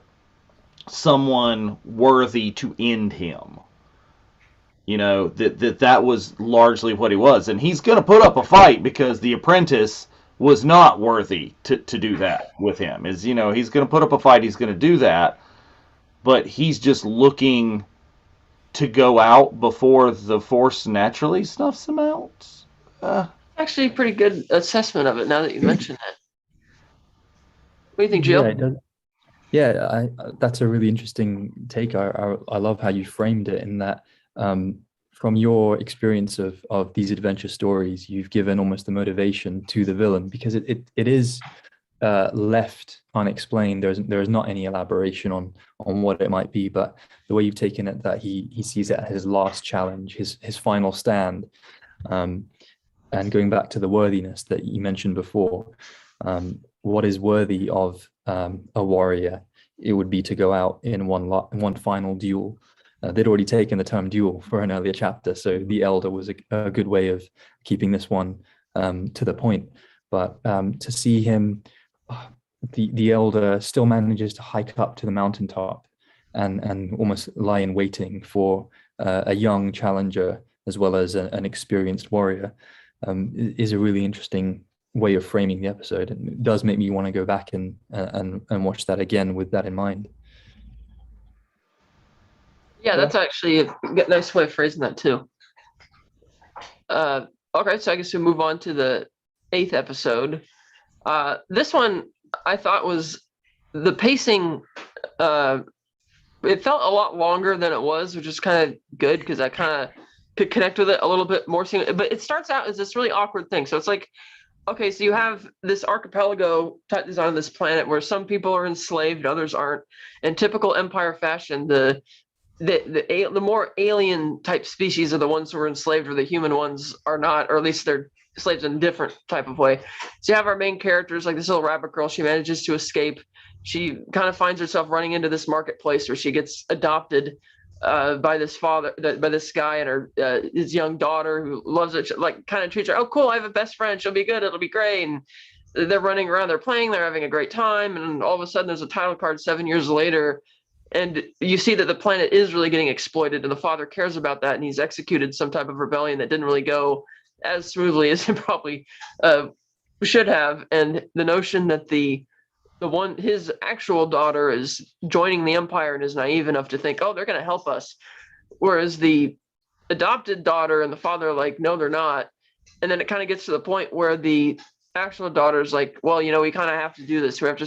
someone worthy to end him. That was largely what he was, and he's going to put up a fight because the apprentice was not worthy to do that with him. He's going to put up a fight, he's going to do that, but he's just looking to go out before the force naturally snuffs him out. Actually, a pretty good assessment of it now that you mention it. What do you think, Jill? Yeah, it does. Yeah, that's a really interesting take. I love how you framed it, in that from your experience of these adventure stories, you've given almost the motivation to the villain, because it is left unexplained. There is not any elaboration on what it might be, but the way you've taken it, that he sees it as his last challenge, his final stand, and going back to the worthiness that you mentioned before, what is worthy of a warrior? It would be to go out in one final duel. They'd already taken the term duel for an earlier chapter, so the elder was a good way of keeping this one to the point. But to see him, the elder still manages to hike up to the mountaintop and almost lie in waiting for a young challenger as well as an experienced warrior, is a really interesting way of framing the episode. And it does make me want to go back and watch that again with that in mind. Yeah, that's actually a nice way of phrasing that too. Okay, so I guess we move on to the 8th episode. This one I thought was the pacing. It felt a lot longer than it was, which is kind of good because I kind of could connect with it a little bit more. But it starts out as this really awkward thing. So it's like okay, so you have this archipelago type design on this planet where some people are enslaved, others aren't. In typical Empire fashion, the more alien type species are the ones who are enslaved, where the human ones are not, or at least they're slaves in a different type of way. So you have our main characters, like this little rabbit girl. She manages to escape. She kind of finds herself running into this marketplace where she gets adopted by this by this guy, and her his young daughter who loves it, like kind of treats her. Oh, cool! I have a best friend. She'll be good. It'll be great. And they're running around. They're playing. They're having a great time. And all of a sudden, there's a title card 7 years later, and you see that the planet is really getting exploited, and the father cares about that, and he's executed some type of rebellion that didn't really go as smoothly as it probably should have. And the notion that the one his actual daughter is joining the Empire and is naive enough to think, oh, they're going to help us, whereas the adopted daughter and the father are like, no, they're not. And then it kind of gets to the point where the actual daughter's like, well, we kind of have to do this. We have to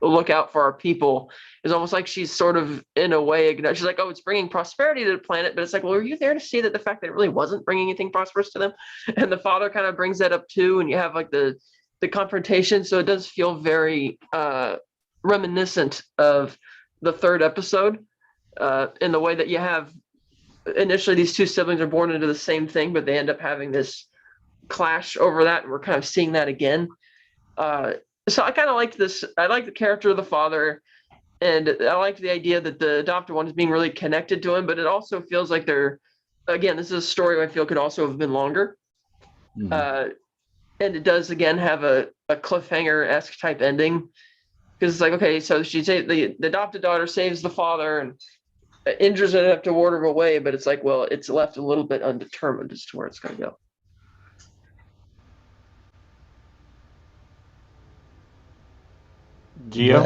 look out for our people. It's almost like she's sort of, in a way, she's like, oh, it's bringing prosperity to the planet. But it's like, well, were you there to see that the fact that it really wasn't bringing anything prosperous to them? And the father kind of brings that up too. And you have like the confrontation. So it does feel very reminiscent of the third episode in the way that you have initially these two siblings are born into the same thing, but they end up having this clash over that, and we're kind of seeing that again. So I kind of liked this. I like the character of the father, and I liked the idea that the adopted one is being really connected to him, but it also feels like again, this is a story I feel could also have been longer. Mm-hmm. And it does, again, have a cliffhanger-esque type ending, because it's like, okay, so the adopted daughter saves the father and injures it enough to ward him away, but it's like, well, it's left a little bit undetermined as to where it's going to go. Gio?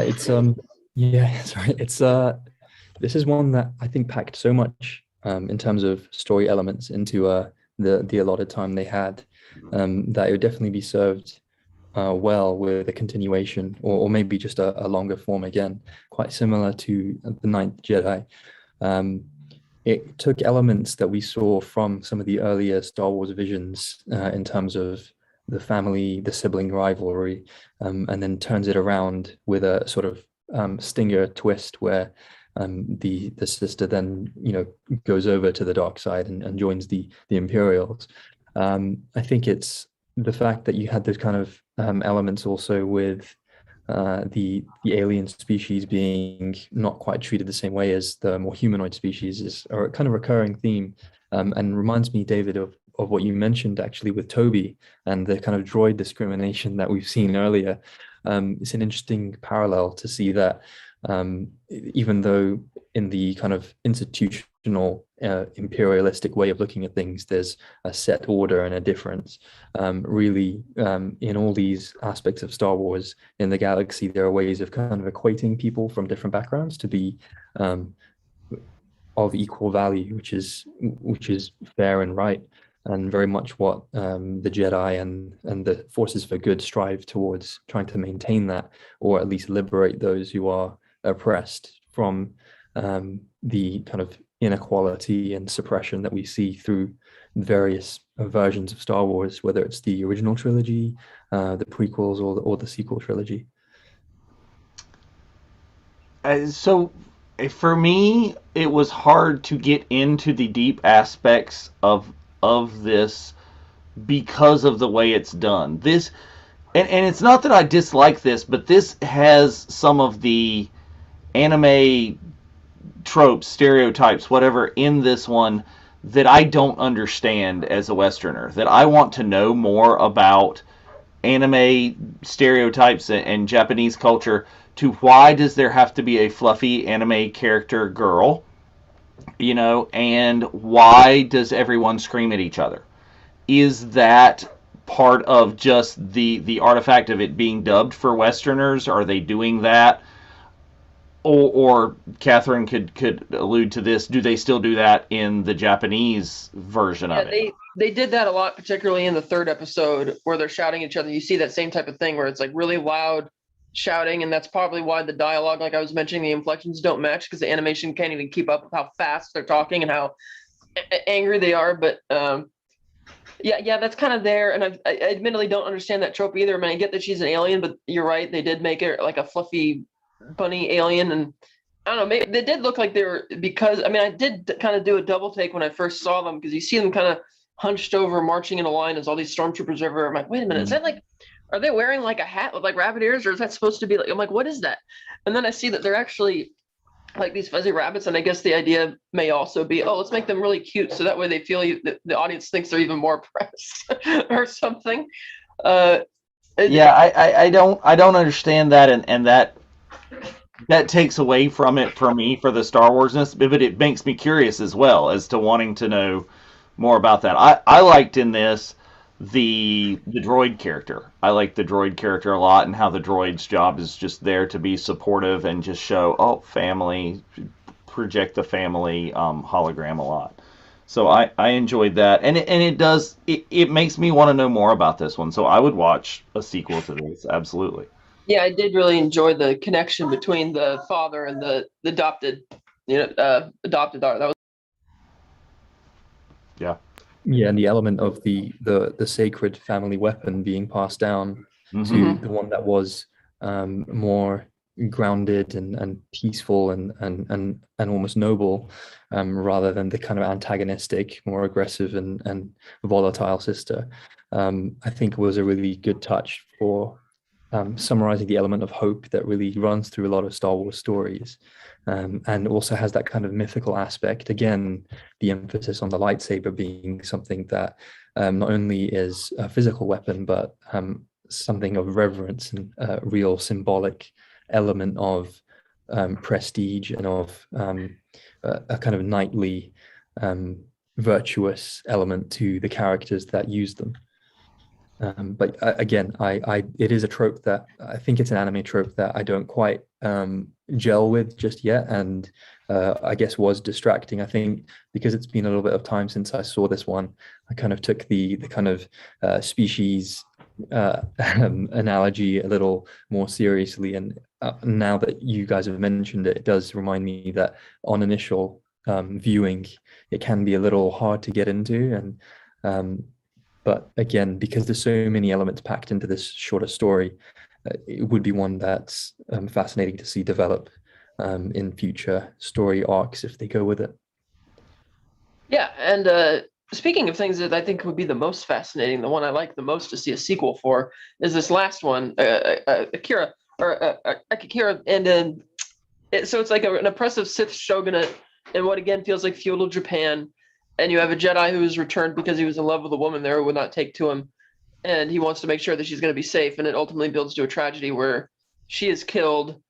This is one that I think packed so much in terms of story elements into the allotted time they had, that it would definitely be served well with a continuation, or maybe just a longer form again, quite similar to the Ninth Jedi. It took elements that we saw from some of the earlier Star Wars visions in terms of the family, the sibling rivalry, and then turns it around with a sort of stinger twist where the sister then goes over to the dark side and joins the Imperials. I think it's the fact that you had those kind of elements also with the alien species being not quite treated the same way as the more humanoid species is a kind of recurring theme, and reminds me, David, of what you mentioned actually with Toby and the kind of droid discrimination that we've seen earlier. It's an interesting parallel to see that even though in the kind of institutional imperialistic way of looking at things, there's a set order and a difference. Really, in all these aspects of Star Wars in the galaxy, there are ways of kind of equating people from different backgrounds to be of equal value, which is fair and right, and very much what the Jedi and the forces for good strive towards, trying to maintain that, or at least liberate those who are oppressed from the kind of inequality and suppression that we see through various versions of Star Wars, whether it's the original trilogy, the prequels, or the sequel trilogy. So for me, it was hard to get into the deep aspects of this because of the way it's done. This, and it's not that I dislike this, but this has some of the anime tropes, stereotypes, whatever, in this one that I don't understand as a Westerner, that I want to know more about anime stereotypes and Japanese culture, to why does there have to be a fluffy anime character girl, and why does everyone scream at each other? Is that part of just the artifact of it being dubbed for Westerners? Are they doing that? Or Catherine could allude to this. Do they still do that in the Japanese version of it? They did that a lot, particularly in the third episode, where they're shouting at each other. You see that same type of thing where it's like really loud shouting, and that's probably why the dialogue, like I was mentioning, the inflections don't match, because the animation can't even keep up with how fast they're talking and how angry they are. But Yeah, that's kind of there, and I admittedly don't understand that trope either. I mean, I get that she's an alien, but you're right, they did make it like a fluffy bunny alien, and I don't know, maybe they did look like they were, because I mean, I did kind of do a double take when I first saw them, because you see them kind of hunched over, marching in a line as all these stormtroopers are everywhere. I'm like, wait a minute, is that like, are they wearing like a hat with like rabbit ears, or is that supposed to be like? I'm like, what is that? And then I see that they're actually like these fuzzy rabbits, and I guess the idea may also be, oh, let's make them really cute, so that way they feel the audience thinks they're even more pressed or something. Uh, Yeah, I don't understand that, and that takes away from it for me for the Star Warsness, but it makes me curious as well as to wanting to know more about that. I liked in this the droid character. I like the droid character a lot, and how the droid's job is just there to be supportive and just show, oh, family, project the family hologram a lot. So I enjoyed that, and it makes me want to know more about this one. So I would watch a sequel to this, absolutely. yeah, I did really enjoy the connection between the father and the adopted, adopted daughter. That was Yeah. Yeah, and the element of the sacred family weapon being passed down to Hmm. the one that was more grounded and peaceful and almost noble, rather than the kind of antagonistic, more aggressive and volatile sister. I think was a really good touch for summarizing the element of hope that really runs through a lot of Star Wars stories, and also has that kind of mythical aspect. Again, the emphasis on the lightsaber being something that not only is a physical weapon, but something of reverence and real symbolic element of prestige and of a kind of knightly, virtuous element to the characters that use them. But again, it is a trope that I think it's an anime trope that I don't quite gel with just yet, and I guess was distracting. I think because it's been a little bit of time since I saw this one, I kind of took the kind of species analogy a little more seriously, and now that you guys have mentioned it, it does remind me that on initial viewing, it can be a little hard to get into, and but again, because there's so many elements packed into this shorter story, it would be one that's fascinating to see develop in future story arcs if they go with it. Yeah, and speaking of things that I think would be the most fascinating, the one I like the most to see a sequel for is this last one, Akira Akira, and then so it's like an oppressive Sith shogunate in what again feels like feudal Japan, and you have a Jedi who is returned because he was in love with a woman there who would not take to him, and he wants to make sure that she's going to be safe, and it ultimately builds to a tragedy where she is killed,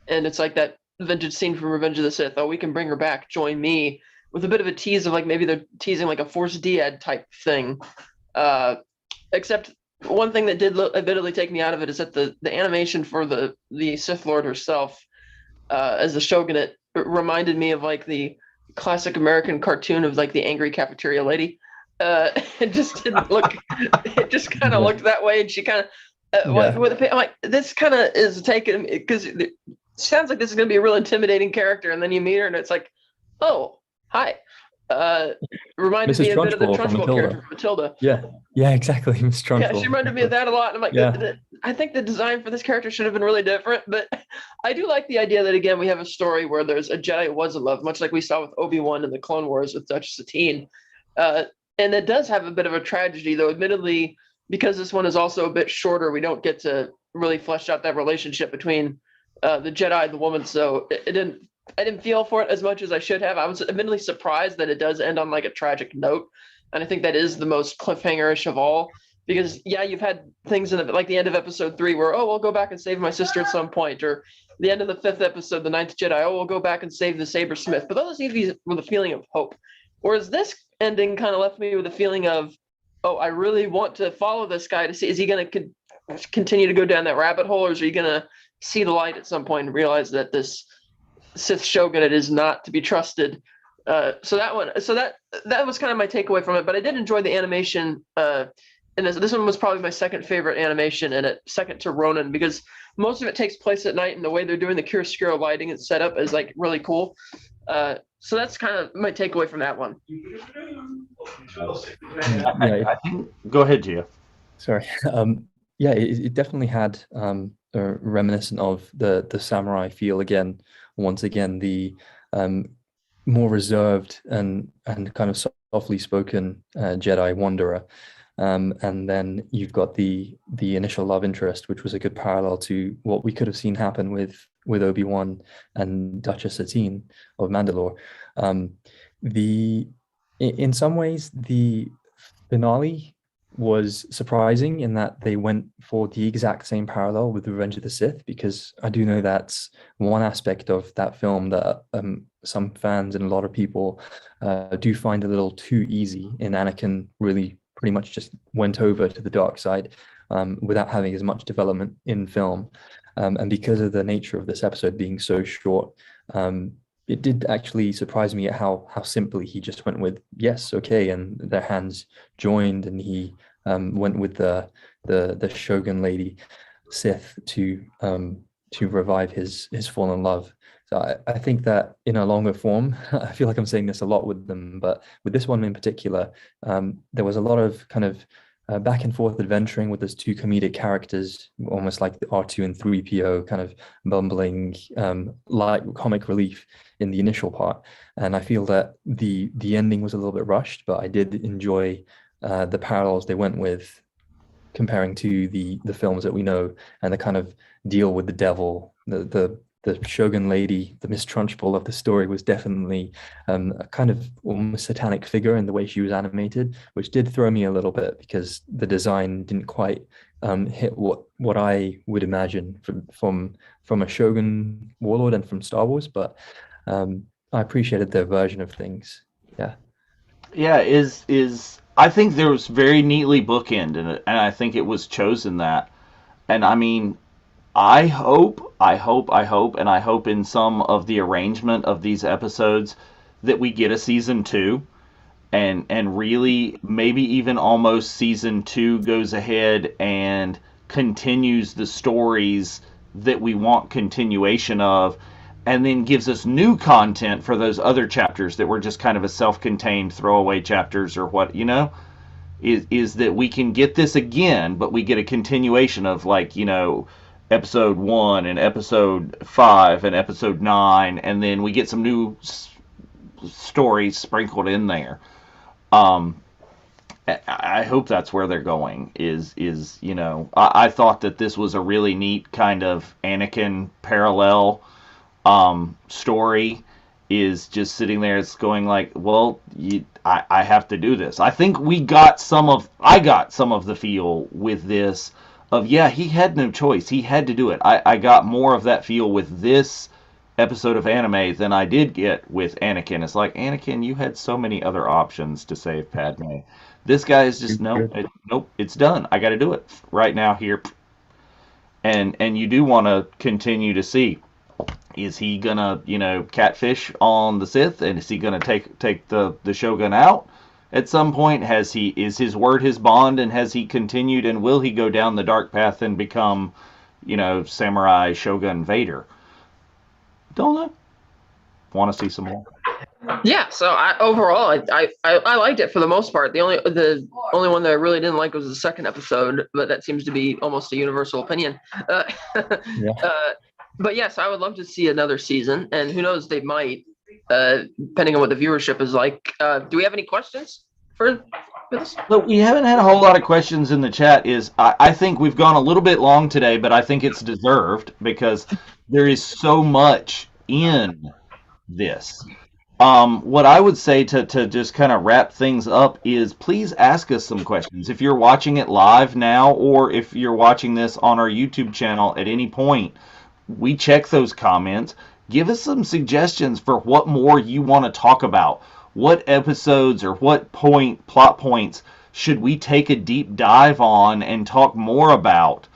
and it's like that vintage scene from Revenge of the Sith. Oh, we can bring her back. Join me. With a bit of a tease of like maybe they're teasing like a Force Dyad type thing. Uh, except one thing that did admittedly take me out of it is that the animation for the Sith Lord herself as the shogunate reminded me of like the classic American cartoon of like the angry cafeteria lady. It just didn't look. It just kind of Yeah. looked that way, and she kind of Yeah. I'm like, this kind of is taken because it sounds like this is going to be a real intimidating character, and then you meet her, and it's like, oh, hi. Reminded Mrs. me a bit of the Trunchbull from Trunchbull character Matilda. from Matilda. Yeah. Yeah, exactly. Miss Yeah, she Trunchbull. reminded me of that a lot. And I'm like, Yeah. I think the design for this character should have been really different. But I do like the idea that, again, we have a story where there's a Jedi who was in love, much like we saw with Obi-Wan in the Clone Wars with Duchess Satine. And it does have a bit of a tragedy, though, admittedly, because this one is also a bit shorter, we don't get to really flesh out that relationship between the Jedi and the woman. So I didn't feel for it as much as I should have. I was admittedly surprised that it does end on like a tragic note. And I think that is the most cliffhanger-ish of all. Because yeah, you've had things in like the end of episode 3 where, oh, we'll go back and save my sister at some point, or the end of the 5th episode, the Ninth Jedi, oh, we'll go back and save the Saber Smith. But those need to be with a feeling of hope. Whereas this ending kind of left me with a feeling of, oh, I really want to follow this guy to see, is he going to continue to go down that rabbit hole, or is he going to see the light at some point and realize that this Sith shogunate is not to be trusted? So that was kind of my takeaway from it. But I did enjoy the animation. And this one was probably my second favorite animation, and second to Ronin, because most of it takes place at night, and the way they're doing the chiaroscuro lighting and setup is like really cool. So that's kind of my takeaway from that one. Yeah, I think. Go ahead, Gia. sorry. Yeah, it definitely had reminiscent of the samurai feel again. Once again, the um, more reserved and kind of softly spoken Jedi wanderer. And then you've got the initial love interest, which was a good parallel to what we could have seen happen with Obi-Wan and Duchess Satine of Mandalore. Um, the in some ways the finale was surprising in that they went for the exact same parallel with Revenge of the Sith, because I do know that's one aspect of that film that some fans and a lot of people do find a little too easy. In Anakin really pretty much just went over to the dark side without having as much development in film. And because of the nature of this episode being so short, it did actually surprise me at how simply he just went with yes, okay, and their hands joined, and he went with the Shogun lady Sith to revive his fallen love. So I think that in a longer form, I feel like I'm saying this a lot with them, but with this one in particular, there was a lot of kind of back and forth adventuring with those two comedic characters, almost like the R2 and 3PO kind of bumbling light comic relief in the initial part. And I feel that the ending was a little bit rushed, but I did enjoy the parallels they went with comparing to the films that we know, and the kind of deal with the devil, the Shogun lady, the Miss Trunchbull of the story was definitely a kind of almost satanic figure in the way she was animated, which did throw me a little bit because the design didn't quite hit what I would imagine from a Shogun warlord and from Star Wars. But I appreciated their version of things. Yeah. Yeah, is I think there was very neatly bookend in it, and I think it was chosen that. And I mean, and I hope in some of the arrangement of these episodes that we get a season two, and really maybe even almost season two goes ahead and continues the stories that we want continuation of, and then gives us new content for those other chapters that were just kind of a self-contained throwaway chapters or what, is that we can get this again, but we get a continuation of, like, episode 1 and episode 5 and episode 9, and then we get some new stories sprinkled in there. I hope that's where they're going. I thought that this was a really neat kind of Anakin parallel story. Is just sitting there, it's going like, well, I have to do this. I think I got some of the feel with this of, yeah, he had no choice. He had to do it. I got more of that feel with this episode of anime than I did get with Anakin. It's like, Anakin, you had so many other options to save Padme. This guy is just, nope, it's done. I got to do it right now here. And you do want to continue to see, is he gonna, catfish on the Sith, and is he gonna take the Shogun out at some point? Is his word his bond, and has he continued, and will he go down the dark path and become, samurai Shogun Vader? Don't know. Want to see some more? Yeah, so I liked it for the most part. The only one that I really didn't like was the second episode, but that seems to be almost a universal opinion. Yeah. But yes, I would love to see another season, and who knows, they might, depending on what the viewership is like. Do we have any questions for this? Look, we haven't had a whole lot of questions in the chat. I think we've gone a little bit long today, but I think it's deserved because there is so much in this. What I would say to just kind of wrap things up is, please ask us some questions. If you're watching it live now, or if you're watching this on our YouTube channel at any point, we check those comments. Give us some suggestions for what more you want to talk about. What episodes or what plot points should we take a deep dive on and talk more about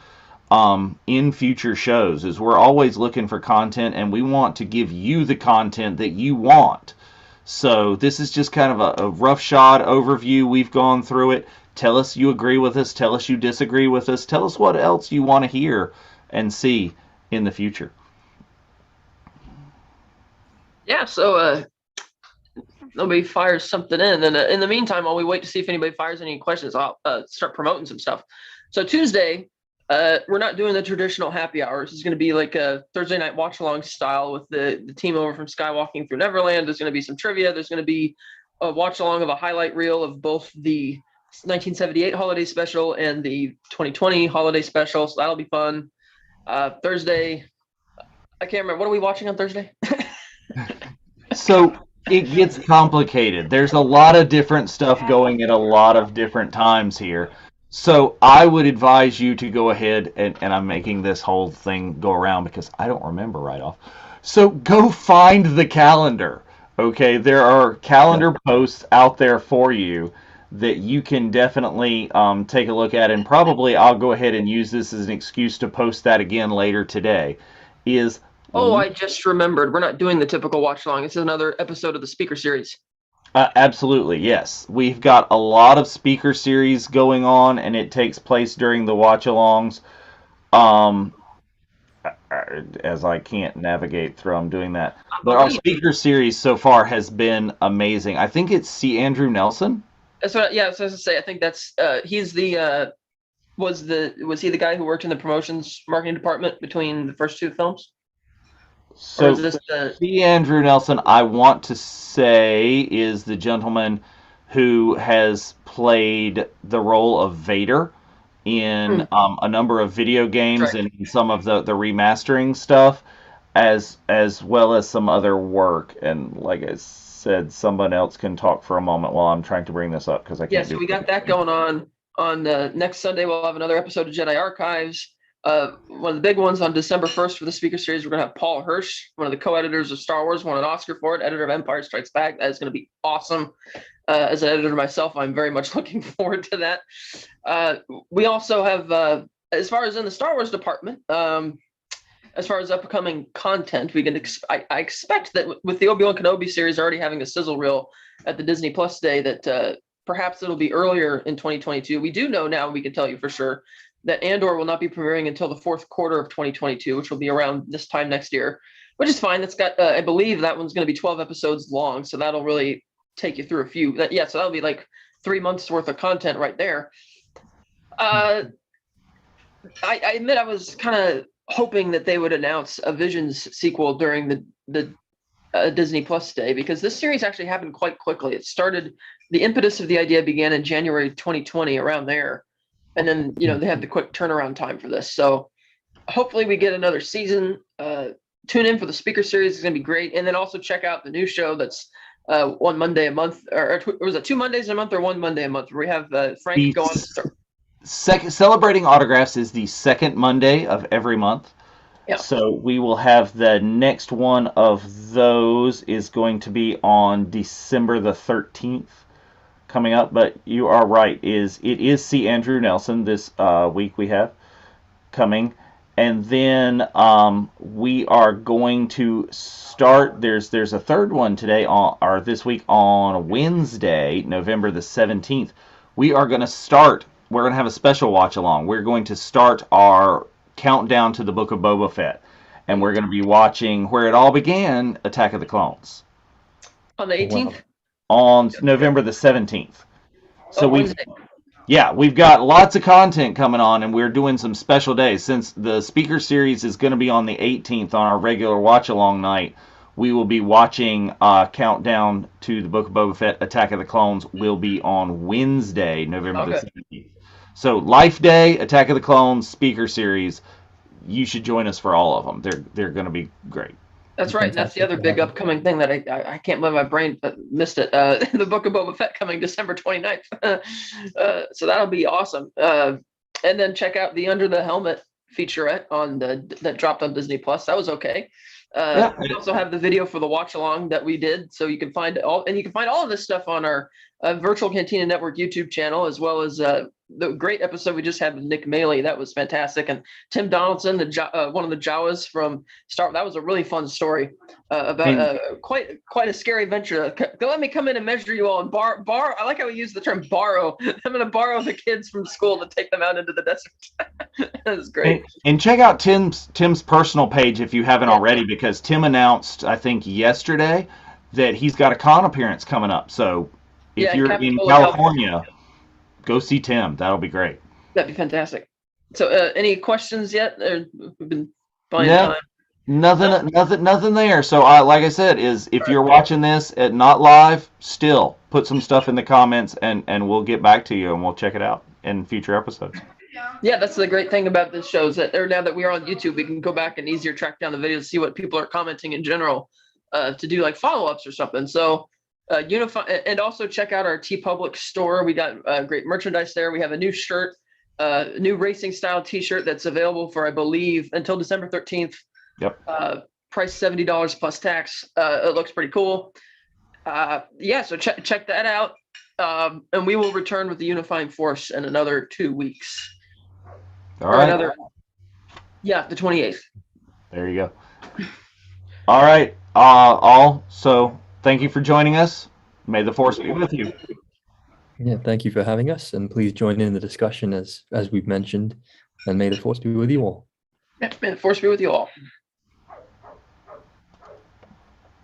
in future shows? As we're always looking for content, and we want to give you the content that you want. So this is just kind of a roughshod overview. We've gone through it. Tell us you agree with us. Tell us you disagree with us. Tell us what else you want to hear and see in the future. Yeah, so nobody fires something in. And in the meantime, while we wait to see if anybody fires any questions, I'll start promoting some stuff. So Tuesday, we're not doing the traditional happy hours. It's going to be like a Thursday night watch along style with the team over from Skywalking Through Neverland. There's going to be some trivia. There's going to be a watch along of a highlight reel of both the 1978 holiday special and the 2020 holiday special. So that'll be fun. Thursday, I can't remember. What are we watching on Thursday? So it gets complicated. There's a lot of different stuff going at a lot of different times here. So I would advise you to go ahead, and I'm making this whole thing go around because I don't remember right off. So go find the calendar. Okay, there are calendar posts out there for you that you can definitely take a look at, and probably I'll go ahead and use this as an excuse to post that again later today. I just remembered. We're not doing the typical watch along. This is another episode of the speaker series. Absolutely, yes. We've got a lot of speaker series going on, and it takes place during the watch-alongs. As I can't navigate through, I'm doing that. But our speaker series so far has been amazing. I think it's C. Andrew Nelson. That's what. Yeah, I was going to say. I think that's he's the was he the guy who worked in the promotions marketing department between the first two films? So C. Andrew Nelson, I want to say, is the gentleman who has played the role of Vader in a number of video games and some of the remastering stuff, as well as some other work. And like I said, someone else can talk for a moment while I'm trying to bring this up because I can't. Yeah, so we got that going on. On next Sunday, we'll have another episode of Jedi Archives. One of the big ones on December 1st for the speaker series, we're going to have Paul Hirsch, one of the co-editors of Star Wars, won an Oscar for it, editor of Empire Strikes Back. That is going to be awesome. As an editor myself, I'm very much looking forward to that. We also have, as far as in the Star Wars department, as far as upcoming content, we can I expect that with the Obi-Wan Kenobi series already having a sizzle reel at the Disney Plus Day, that perhaps it'll be earlier in 2022. We do know now, we can tell you for sure, that Andor will not be premiering until the fourth quarter of 2022, which will be around this time next year, which is fine. That's got, I believe that one's going to be 12 episodes long, so that'll really take you through a few. So that'll be like 3 months worth of content right there. I admit I was kind of hoping that they would announce a Visions sequel during the Disney Plus Day, because this series actually happened quite quickly. It started, the impetus of the idea began in January 2020, around there. And then, they had the quick turnaround time for this. So hopefully we get another season. Tune in for the speaker series. It's going to be great. And then also check out the new show that's one Monday a month. Or was it 2 Mondays a month or 1 Monday a month? Where we have Frank go on. Celebrating Autographs is the second Monday of every month. Yeah. So we will have the next one of those is going to be on December the 13th. Coming up, but you are right. It is C. Andrew Nelson this week we have coming, and then we are going to start. There's a third one today or this week on Wednesday, November the 17th. We are going to start. We're going to have a special watch along. We're going to start our countdown to the Book of Boba Fett, and we're going to be watching where it all began, Attack of the Clones, on the 18th. Wow. On November the 17th. So we've got lots of content coming on, and we're doing some special days. Since the speaker series is going to be on the 18th on our regular watch-along night, we will be watching Countdown to the Book of Boba Fett, Attack of the Clones will be on Wednesday, November the 17th. So Life Day, Attack of the Clones, speaker series, you should join us for all of them. They're going to be great. That's right. And that's the other big upcoming thing that I can't believe my brain missed it. The Book of Boba Fett coming December 29th. So that'll be awesome. And then check out the Under the Helmet featurette that dropped on Disney Plus. That was okay. We also have the video for the watch along that we did. So you can find all of this stuff on our Virtual Cantina Network YouTube channel, as well as the great episode we just had with Nick Maley. That was fantastic. And Tim Donaldson, one of the Jawas from Star Wars. That was a really fun story about quite a scary venture. Let me come in and measure you all and borrow. I like how we use the term borrow. I'm going to borrow the kids from school to take them out into the desert. That was great. And check out Tim's personal page if you haven't already, because Tim announced, I think yesterday, that he's got a con appearance coming up. So if Yeah, you're in Capitola, California, go see Tim. That'll be great. That'd be fantastic. So, any questions yet? We've been buying No, time. nothing there. So, like I said, is if you're watching this at not live, still put some stuff in the comments, and we'll get back to you, and we'll check it out in future episodes. Yeah, that's the great thing about this show is that now that we are on YouTube, we can go back and easier track down the videos, see what people are commenting in general, to do like follow-ups or something. So, Unify, and also check out our TeePublic store. We got great merchandise there. We have a new shirt, new racing style T-shirt that's available for, I believe, until December 13th. Yep. Price $70 plus tax. It looks pretty cool. Yeah, so check that out. And we will return with the Unifying Force in another 2 weeks. All right. The 28th. There you go. All right. So thank you for joining us. May the Force be with you. Yeah, thank you for having us, and please join in the discussion as we've mentioned, and may the Force be with you all. Yeah, may the Force be with you all.